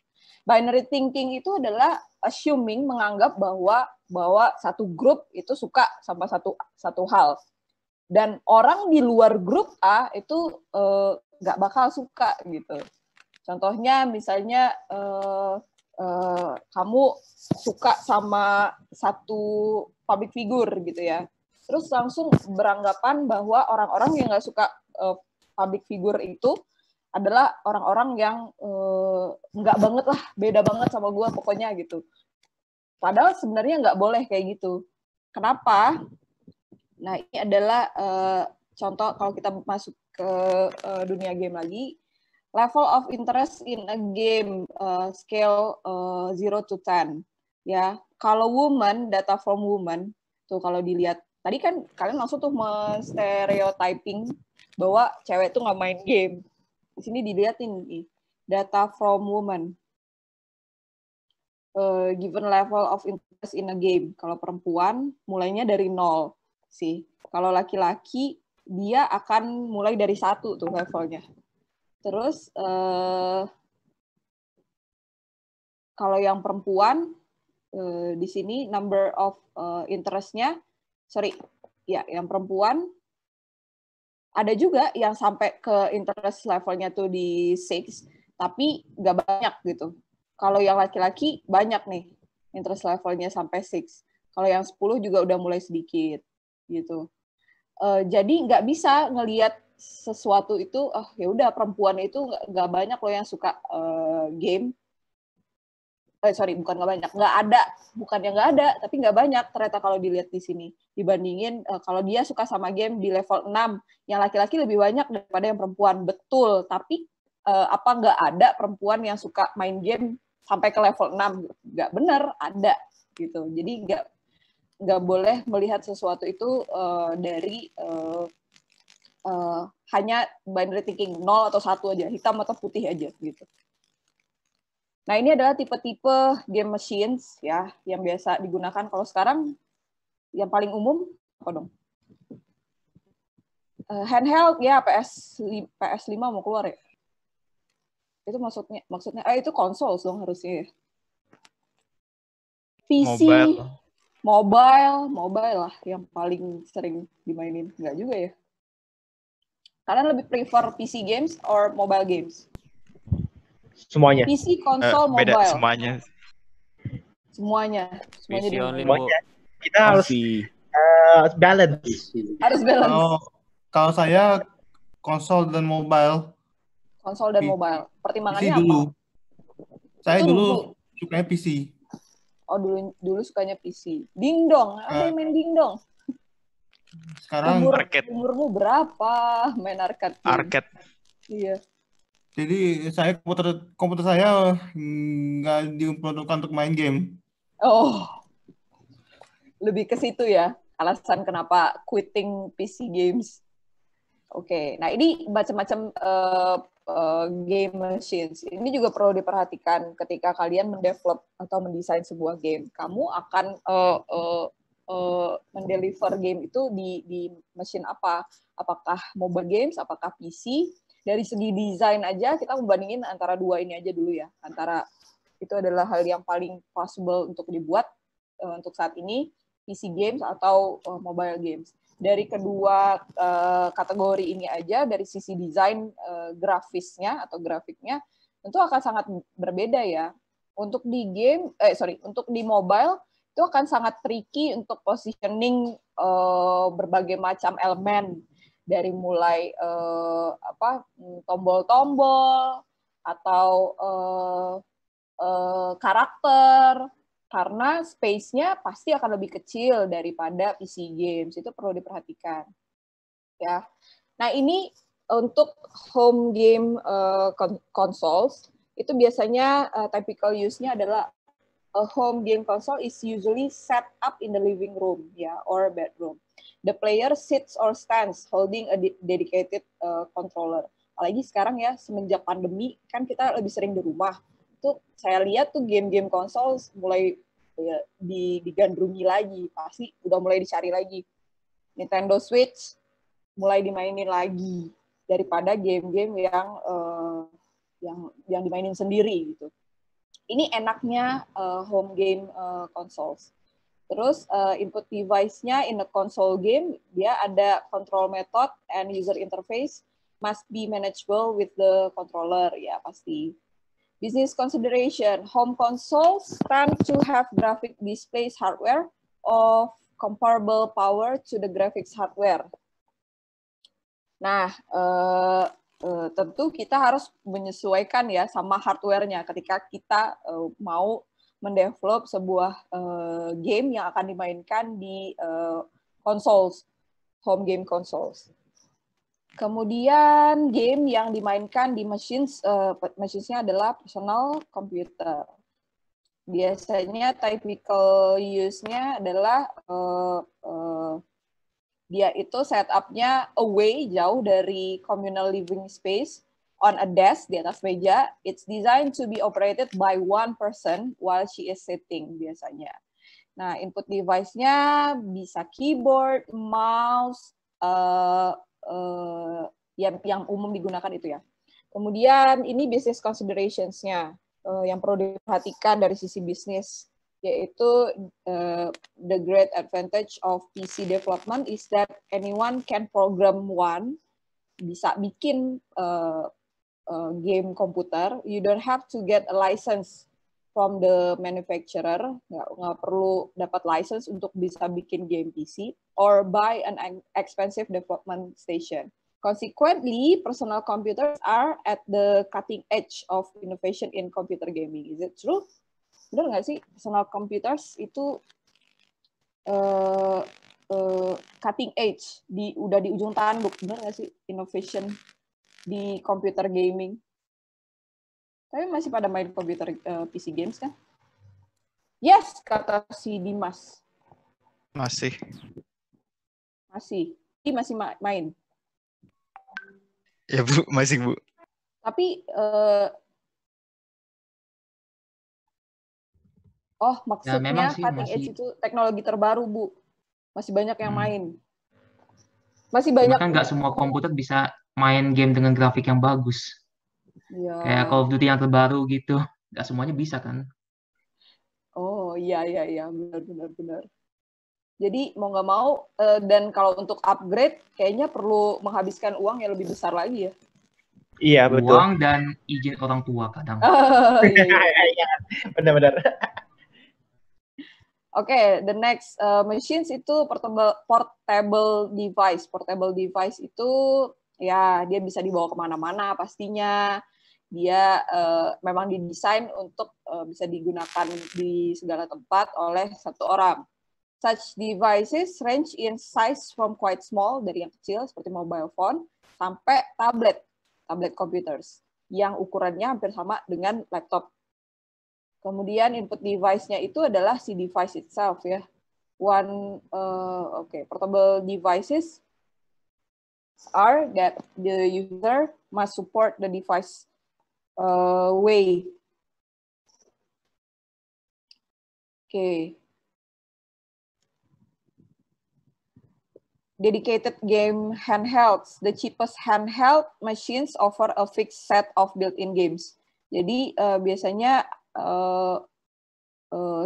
Binary thinking itu adalah assuming, menganggap bahwa satu grup itu suka sama satu hal, dan orang di luar grup A itu nggak bakal suka gitu. Contohnya misalnya kamu suka sama satu public figure gitu ya, terus langsung beranggapan bahwa orang-orang yang nggak suka public figure itu adalah orang-orang yang nggak banget lah, beda banget sama gue pokoknya gitu. Padahal sebenarnya nggak boleh kayak gitu. Kenapa? Nah, ini adalah contoh kalau kita masuk ke dunia game lagi. Level of interest in a game scale 0 to 10. Ya, kalau woman, data from woman, tuh kalau dilihat Tadi kan kalian langsung tuh men-stereotyping bahwa cewek tuh nggak main game. Di sini dilihatin nih, data from women. Given level of interest in a game. Kalau perempuan, mulainya dari 0 sih. Kalau laki-laki, dia akan mulai dari 1 tuh levelnya. Terus, kalau yang perempuan, di sini number of interest-nya, yang perempuan ada juga yang sampai ke interest levelnya tuh di 6, tapi nggak banyak gitu. Kalau yang laki-laki banyak nih interest levelnya sampai 6. Kalau yang 10 juga udah mulai sedikit gitu. Jadi nggak bisa ngelihat sesuatu itu, ya udah perempuan itu nggak banyak loh yang suka game. Bukan nggak banyak, nggak ada, bukannya nggak ada, tapi nggak banyak ternyata kalau dilihat di sini. Dibandingin kalau dia suka sama game di level 6, yang laki-laki lebih banyak daripada yang perempuan. Betul, tapi apa nggak ada perempuan yang suka main game sampai ke level 6? Nggak benar, ada gitu. Jadi nggak boleh melihat sesuatu itu dari hanya binary thinking 0 atau 1 aja, hitam atau putih aja gitu. Nah, ini adalah tipe-tipe game machines ya yang biasa digunakan. Kalau sekarang yang paling umum apa dong? Handheld ya, PS5 mau keluar ya. Itu maksudnya itu konsol dong harusnya ya. PC, mobile lah yang paling sering dimainin. Enggak juga ya. Kalian lebih prefer PC games or mobile games? Semuanya. PC, konsol, beda, mobile. Semuanya. PC only, semuanya. Kita harus balance. Harus balance. Kalau saya konsol dan mobile. Konsol dan mobile. Pertimbangannya PC dulu. apa? Saya dulu sukanya PC. Oh, dulu sukanya PC. Dingdong, ada yang main dingdong. Sekarang umurmu berapa main arcade? Arcade. Iya. Jadi saya komputer saya nggak diperuntukkan untuk main game. Oh, lebih ke situ ya alasan kenapa quitting PC games. Oke, nah ini macam-macam game machines. Ini juga perlu diperhatikan ketika kalian mendevelop atau mendesain sebuah game. Kamu akan mendeliver game itu di mesin apa? Apakah mobile games, apakah PC? Dari segi desain aja kita membandingin antara dua ini aja dulu ya. Antara itu adalah hal yang paling possible untuk dibuat untuk saat ini, PC games atau mobile games. Dari kedua kategori ini aja, dari sisi desain grafisnya atau grafiknya, tentu akan sangat berbeda ya. Untuk di untuk di mobile itu akan sangat tricky untuk positioning berbagai macam elemen. Dari mulai tombol-tombol atau karakter, karena space-nya pasti akan lebih kecil daripada PC games. Itu perlu diperhatikan. Ya. Nah, ini untuk home game consoles, itu biasanya typical use-nya adalah a home game console is usually set up in the living room or bedroom. The player sits or stands holding a dedicated controller. Apalagi sekarang ya, semenjak pandemi kan kita lebih sering di rumah. Tuh saya lihat tuh game-game konsol mulai digandrungi lagi, pasti udah mulai dicari lagi. Nintendo Switch mulai dimainin lagi daripada game-game yang dimainin sendiri gitu. Ini enaknya home game consoles. Terus input device-nya in a console game, dia ada control method and user interface must be manageable with the controller, ya pasti. Business consideration, home consoles tend to have graphic displays hardware of comparable power to the graphics hardware. Nah, tentu kita harus menyesuaikan ya sama hardware-nya ketika kita mau mendevelop sebuah game yang akan dimainkan di consoles, home game consoles. Kemudian game yang dimainkan di machines-nya adalah personal computer. Biasanya typical use-nya adalah Dia itu setup-nya away, jauh dari communal living space, on a desk, di atas meja. It's designed to be operated by one person while she is sitting biasanya. Nah, input device-nya bisa keyboard, mouse, yang umum digunakan itu ya. Kemudian ini business considerations-nya yang perlu diperhatikan dari sisi bisnis, yaitu the great advantage of PC development is that anyone can program one, bisa bikin game komputer. You don't have to get a license from the manufacturer, nggak perlu dapat license untuk bisa bikin game PC, or buy an expensive development station. Consequently, personal computers are at the cutting edge of innovation in computer gaming. Is it true? Benar nggak sih? Personal computers itu cutting edge, udah di ujung tanduk. Benar nggak sih innovation di computer gaming? Tapi masih pada main komputer PC games kan? Yes, kata si Dimas. Masih. Masih. Ini masih main. Ya Bu, masih Bu. Tapi maksudnya sih, cutting edge itu teknologi terbaru, Bu. Masih banyak yang main. Masih banyak. Kan nggak semua komputer bisa main game dengan grafik yang bagus. Ya. Kayak Call of Duty yang terbaru gitu. Nggak semuanya bisa kan? Oh iya, benar. Jadi mau nggak mau, dan kalau untuk upgrade, kayaknya perlu menghabiskan uang yang lebih besar lagi ya. Iya, betul. Uang dan izin orang tua kadang. Iya, benar-benar. Oke, the next machines itu portable device. Portable device itu ya dia bisa dibawa kemana-mana pastinya. Dia memang didesain untuk bisa digunakan di segala tempat oleh satu orang. Such devices range in size from quite small, dari yang kecil seperti mobile phone, sampai tablet computers, yang ukurannya hampir sama dengan laptop. Kemudian input device-nya itu adalah si device itself ya. Portable devices are that the user must support the device way. Dedicated game handhelds. The cheapest handheld machines offer a fixed set of built-in games. Jadi biasanya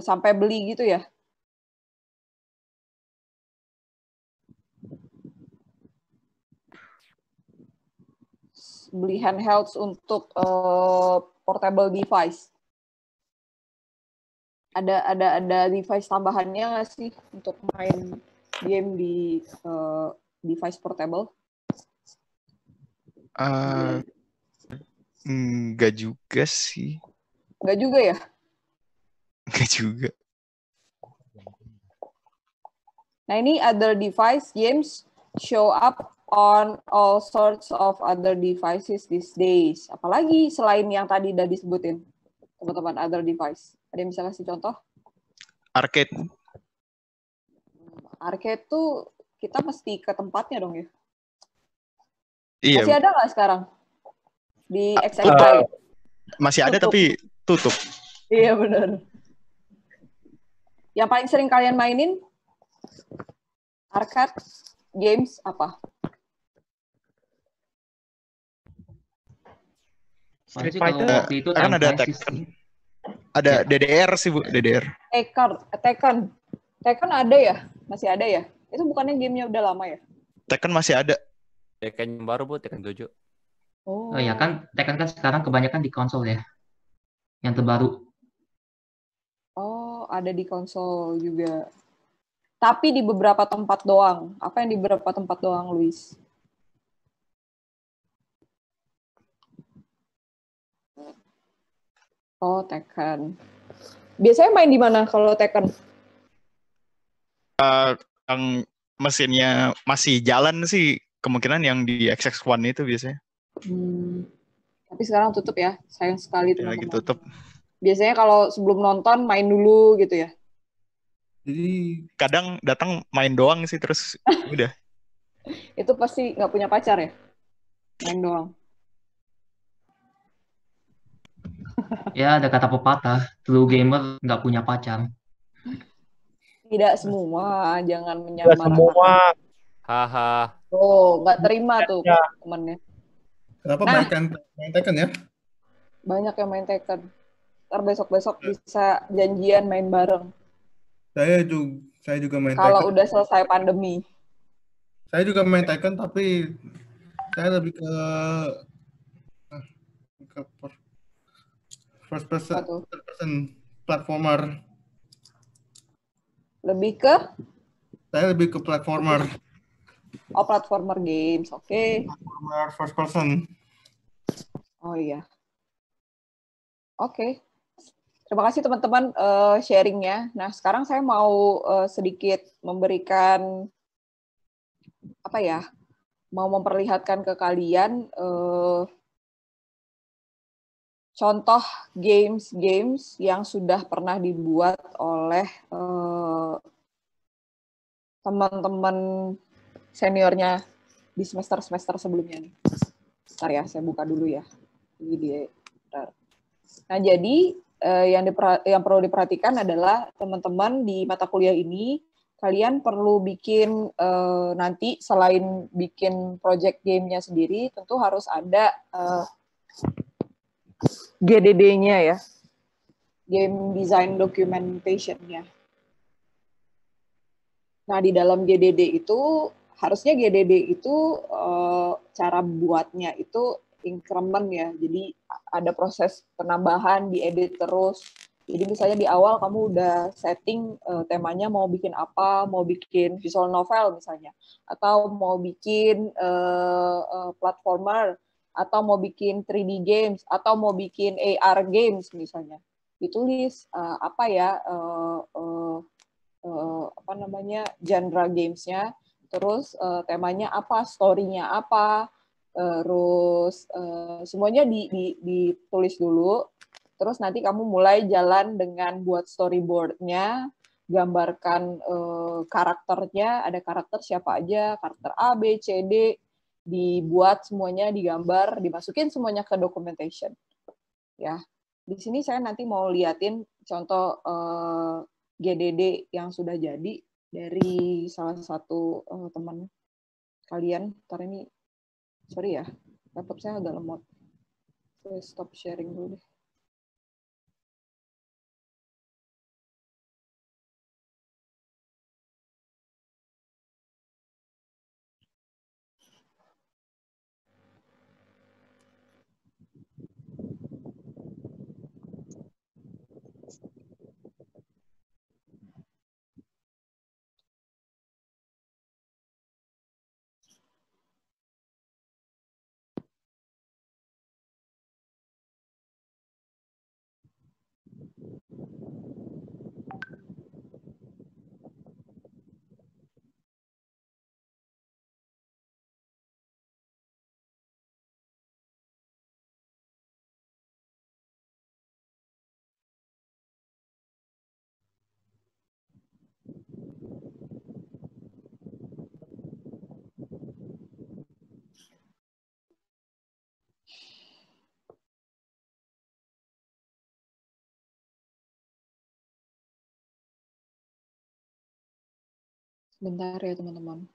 sampai beli gitu ya. Beli handhelds untuk portable device. Ada device tambahannya nggak sih untuk main game di device portable? Enggak juga sih. Enggak juga ya? Enggak juga. Nah, ini other device games show up on all sorts of other devices these days. Apalagi selain yang tadi udah disebutin, teman-teman, other device. Ada yang bisa kasih contoh? Arcade. Arcade tuh kita mesti ke tempatnya dong ya? Iya. Masih ada nggak sekarang? Di XXI? Masih ada tapi tutup. Iya benar. Yang paling sering kalian mainin arcade games apa? Street Fighter. Waktu itu kan ada Tekken. Ada DDR sih Bu, DDR. Tekken ada ya? Masih ada ya? Itu bukannya gamenya udah lama ya? Tekken masih ada. Tekken yang baru Bu, Tekken 7. Oh ya kan, Tekken kan sekarang kebanyakan di konsol ya. Yang terbaru. Oh, ada di konsol juga. Tapi di beberapa tempat doang. Apa yang di beberapa tempat doang, Luis? Oh, Tekken. Biasanya main di mana kalau Tekken? Yang mesinnya masih jalan sih, kemungkinan yang di XX1 itu biasanya. Tapi sekarang tutup ya, sayang sekali teman-teman. Lagi tutup. Biasanya kalau sebelum nonton main dulu gitu ya. Jadi kadang datang main doang sih terus udah. Itu pasti nggak punya pacar ya? Main doang. Ya, ada kata pepatah, true gamer nggak punya pacar. Tidak semua, jangan Nggak menyamaratakan. semua. Haha. Oh, nggak terima tuh Ya. temennya. Kenapa Nah. banyak yang main Tekken ya? Banyak yang main Tekken. Ntar besok-besok bisa janjian main bareng. Saya juga main Kalau Tekken. udah selesai pandemi. Saya juga main Tekken, tapi saya lebih ke first person platformer. Lebih ke? Saya lebih ke platformer. Oh, platformer games, oke. Platformer first person. Oh iya. Oke. Terima kasih teman-teman sharingnya. Nah, sekarang saya mau sedikit memberikan apa ya? Mau memperlihatkan ke kalian contoh games yang sudah pernah dibuat oleh teman-teman seniornya di semester-semester sebelumnya nih. Bentar ya, saya buka dulu ya. Nah, jadi yang perlu diperhatikan adalah teman-teman di mata kuliah ini, kalian perlu bikin nanti selain bikin project game-nya sendiri, tentu harus ada GDD-nya ya, Game Design Documentation-nya. Nah, di dalam GDD itu, harusnya GDD itu cara buatnya itu increment ya, jadi ada proses penambahan, diedit terus. Jadi misalnya di awal kamu udah setting temanya mau bikin apa, mau bikin visual novel misalnya, atau mau bikin platformer, atau mau bikin 3D games, atau mau bikin AR games misalnya. Ditulis apa ya apa namanya genre gamesnya, terus temanya apa, story-nya apa, terus semuanya ditulis dulu, terus nanti kamu mulai jalan dengan buat storyboard-nya, gambarkan karakternya, ada karakter siapa aja, karakter A, B, C, D, dibuat semuanya, digambar, dimasukin semuanya ke documentation. Ya, di sini saya nanti mau liatin contoh GDD yang sudah jadi dari salah satu teman kalian. Ntar ini, sorry ya, laptop saya agak lemot. Saya stop sharing dulu deh. Bentar ya teman-teman.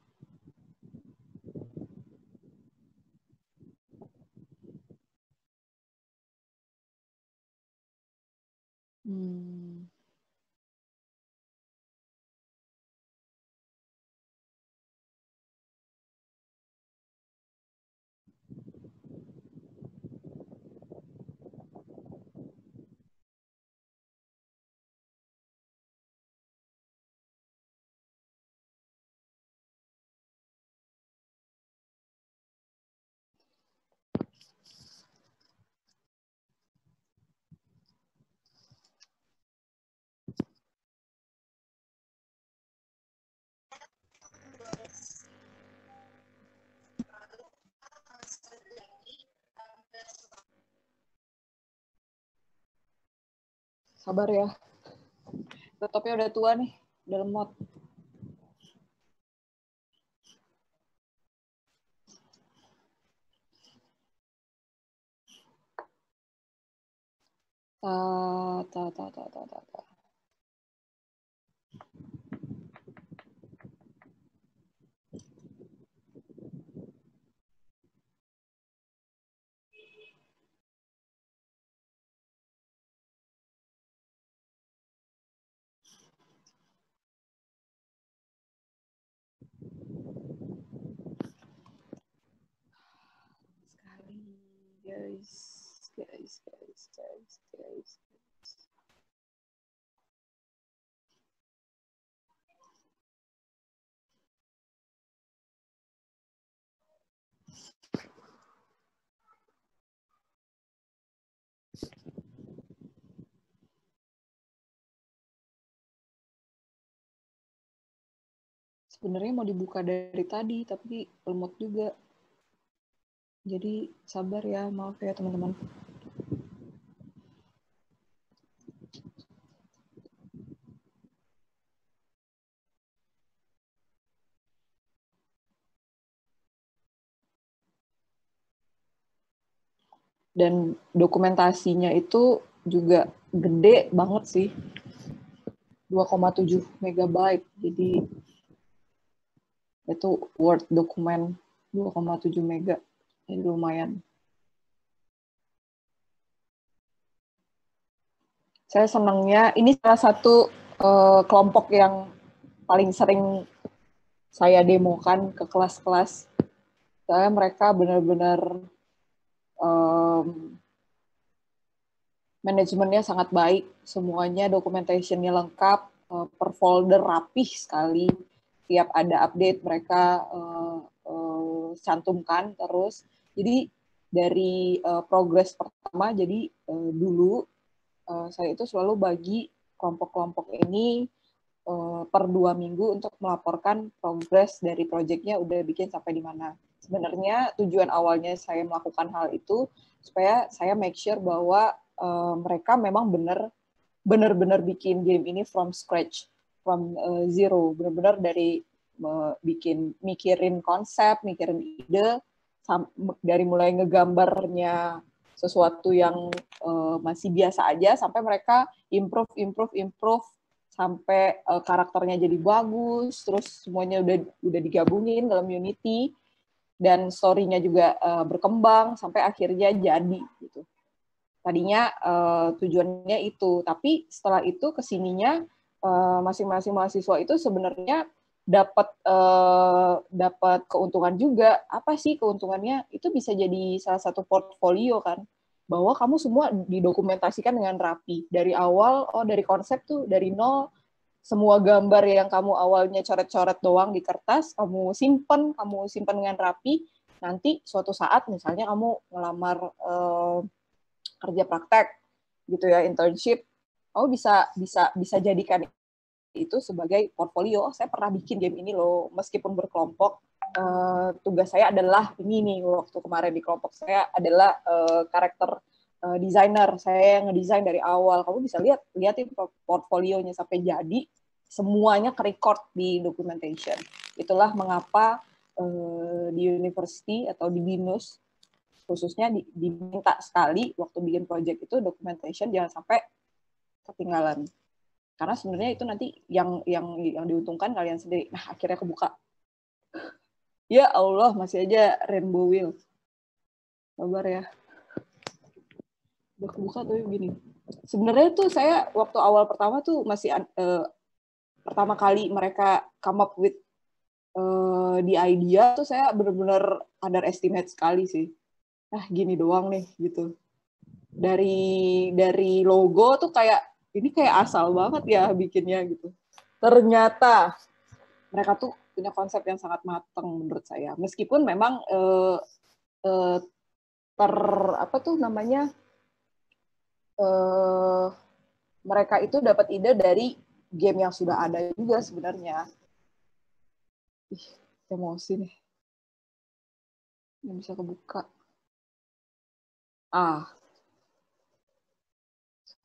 Sabar ya. Laptopnya udah tua nih, udah lemot. Ta, ta, ta, ta, ta, ta, ta. Guys. Sebenarnya mau dibuka dari tadi, tapi lemot juga. Jadi sabar ya, maaf ya teman-teman. Dan dokumentasinya itu juga gede banget sih. 2,7 megabyte. Jadi itu Word dokumen 2,7 mega. Jadi lumayan. Saya senangnya, ini salah satu kelompok yang paling sering saya demokan ke kelas-kelas. Soalnya mereka benar-benar manajemennya sangat baik, semuanya documentation-nya lengkap, per folder rapih sekali. Tiap ada update mereka cantumkan terus. Jadi dari progres pertama, jadi dulu saya itu selalu bagi kelompok-kelompok ini per 2 minggu untuk melaporkan progres dari proyeknya udah bikin sampai di mana. Sebenarnya tujuan awalnya saya melakukan hal itu supaya saya make sure bahwa mereka memang benar-benar bikin game ini from scratch, from zero, benar-benar dari mikirin konsep, mikirin ide, dari mulai ngegambarnya sesuatu yang masih biasa aja sampai mereka improve sampai karakternya jadi bagus, terus semuanya udah digabungin dalam Unity dan story-nya juga berkembang sampai akhirnya jadi gitu. Tadinya tujuannya itu, tapi setelah itu kesininya masing-masing mahasiswa itu sebenarnya dapat keuntungan juga. Apa sih keuntungannya? Itu bisa jadi salah satu portfolio kan, bahwa kamu semua didokumentasikan dengan rapi dari awal. Dari konsep tuh dari nol, semua gambar yang kamu awalnya coret-coret doang di kertas kamu simpen dengan rapi. Nanti suatu saat misalnya kamu ngelamar kerja praktek gitu ya, internship, kamu bisa jadikan itu sebagai portfolio. Saya pernah bikin game ini loh, meskipun berkelompok. Tugas saya adalah ini nih, waktu kemarin di kelompok saya adalah karakter designer. Saya yang ngedesain dari awal. Kamu bisa lihatin portfolionya sampai jadi, semuanya ke-record di documentation. Itulah mengapa di university atau di BINUS khususnya diminta sekali waktu bikin project itu documentation jangan sampai ketinggalan. Karena sebenarnya itu nanti yang diuntungkan kalian sendiri. Nah, akhirnya kebuka. Ya Allah, masih aja Rainbow Wheel. Sabar ya. Udah kebuka tuh gini. Sebenarnya tuh saya waktu awal pertama tuh masih pertama kali mereka come up with di idea tuh saya benar-benar underestimate sekali sih. Nah, gini doang nih gitu. Dari logo tuh kayak ini kayak asal banget ya bikinnya gitu. Ternyata mereka tuh punya konsep yang sangat matang menurut saya. Meskipun memang mereka itu dapat ide dari game yang sudah ada juga sebenarnya. Emosi nih. Yang bisa kebuka.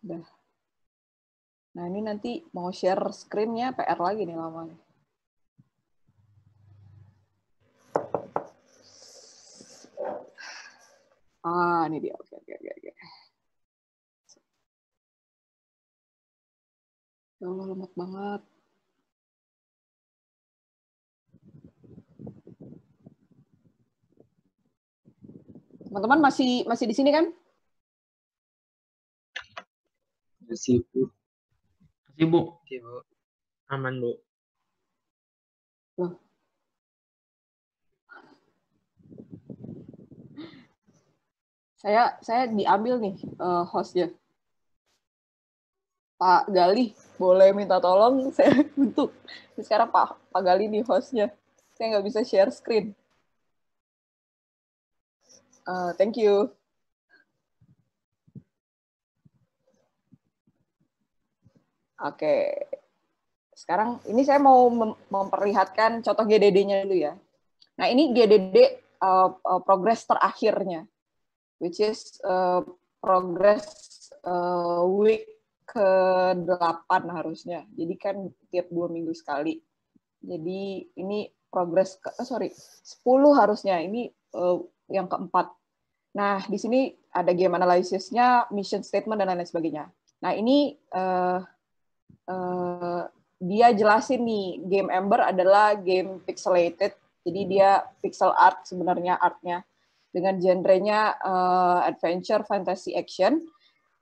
Udah. Nah, ini nanti mau share screen-nya PR lagi nih lama nih. Ini dia. Oke. Ya Allah, lemot banget. Teman-teman masih di sini kan? Masih, Bu. Masih, Bu. Oke, Bu. Aman, Bu. Loh. Saya diambil nih hostnya. Pak Gali, boleh minta tolong saya untuk sekarang Pak Gali nih hostnya. Saya nggak bisa share screen. Thank you. Oke. Sekarang ini saya mau memperlihatkan contoh GDD-nya dulu ya. Nah, ini GDD progress terakhirnya, which is progress week ke-8 harusnya. Jadi kan tiap 2 minggu sekali. Jadi ini progress 10 harusnya. Ini yang keempat. Nah, di sini ada game analysis-nya, mission statement, dan lain-lain sebagainya. Nah, ini dia jelasin nih, game Ember adalah game pixelated, jadi dia pixel art sebenarnya artnya, dengan genrenya adventure, fantasy, action,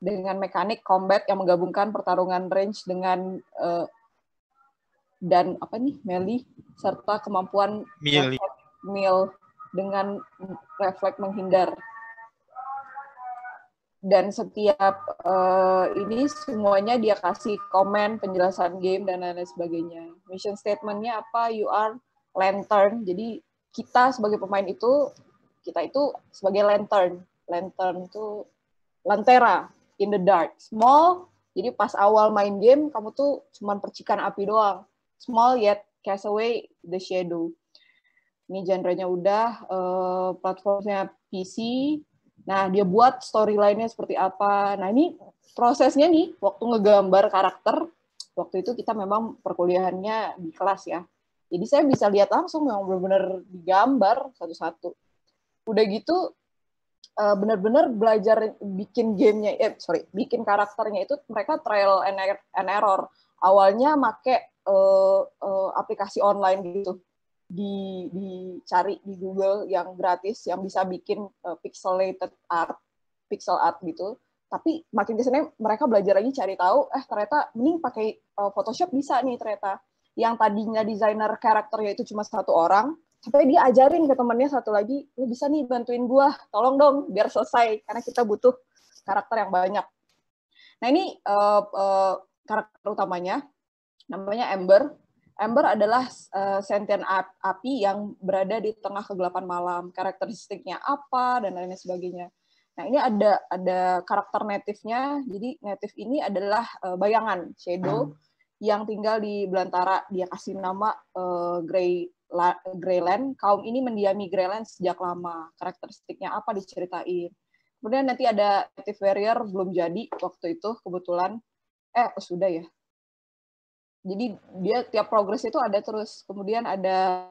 dengan mekanik combat yang menggabungkan pertarungan range dengan dan apa nih melee, serta kemampuan melee dengan refleks menghindar. Dan setiap ini semuanya dia kasih komen, penjelasan game, dan lain-lain sebagainya. Mission statement-nya apa? You are lantern. Jadi kita sebagai pemain itu, kita itu sebagai lantern. Lantern itu lantera, in the dark. Small, jadi pas awal main game, kamu tuh cuma percikan api doang. Small yet cast away the shadow. Ini genre-nya udah, platformnya PC. Nah, dia buat storyline-nya seperti apa. Nah, ini prosesnya nih, waktu ngegambar karakter, waktu itu kita memang perkuliahannya di kelas ya. Jadi saya bisa lihat langsung yang benar-benar digambar satu-satu. Udah gitu, benar-benar belajar bikin gamenya, bikin karakternya itu mereka trial and error. Awalnya make aplikasi online gitu. Dicari di Google yang gratis yang bisa bikin pixelated art, pixel art gitu. Tapi makin kesini mereka belajar lagi cari tahu, ternyata mending pakai Photoshop bisa nih ternyata. Yang tadinya desainer karakternya itu cuma satu orang, sampai dia ajarin ke temannya satu lagi, lu bisa nih bantuin gua, tolong dong biar selesai karena kita butuh karakter yang banyak. Nah ini karakter utamanya namanya Ember. Ember adalah sentient api yang berada di tengah kegelapan malam. Karakteristiknya apa dan lain sebagainya. Nah ini ada karakter native-nya. Jadi native ini adalah bayangan shadow yang tinggal di belantara. Dia kasih nama Greyland. Kaum ini mendiami Greyland sejak lama. Karakteristiknya apa diceritain. Kemudian nanti ada native warrior belum jadi waktu itu kebetulan. Sudah ya. Jadi dia tiap progres itu ada terus. Kemudian ada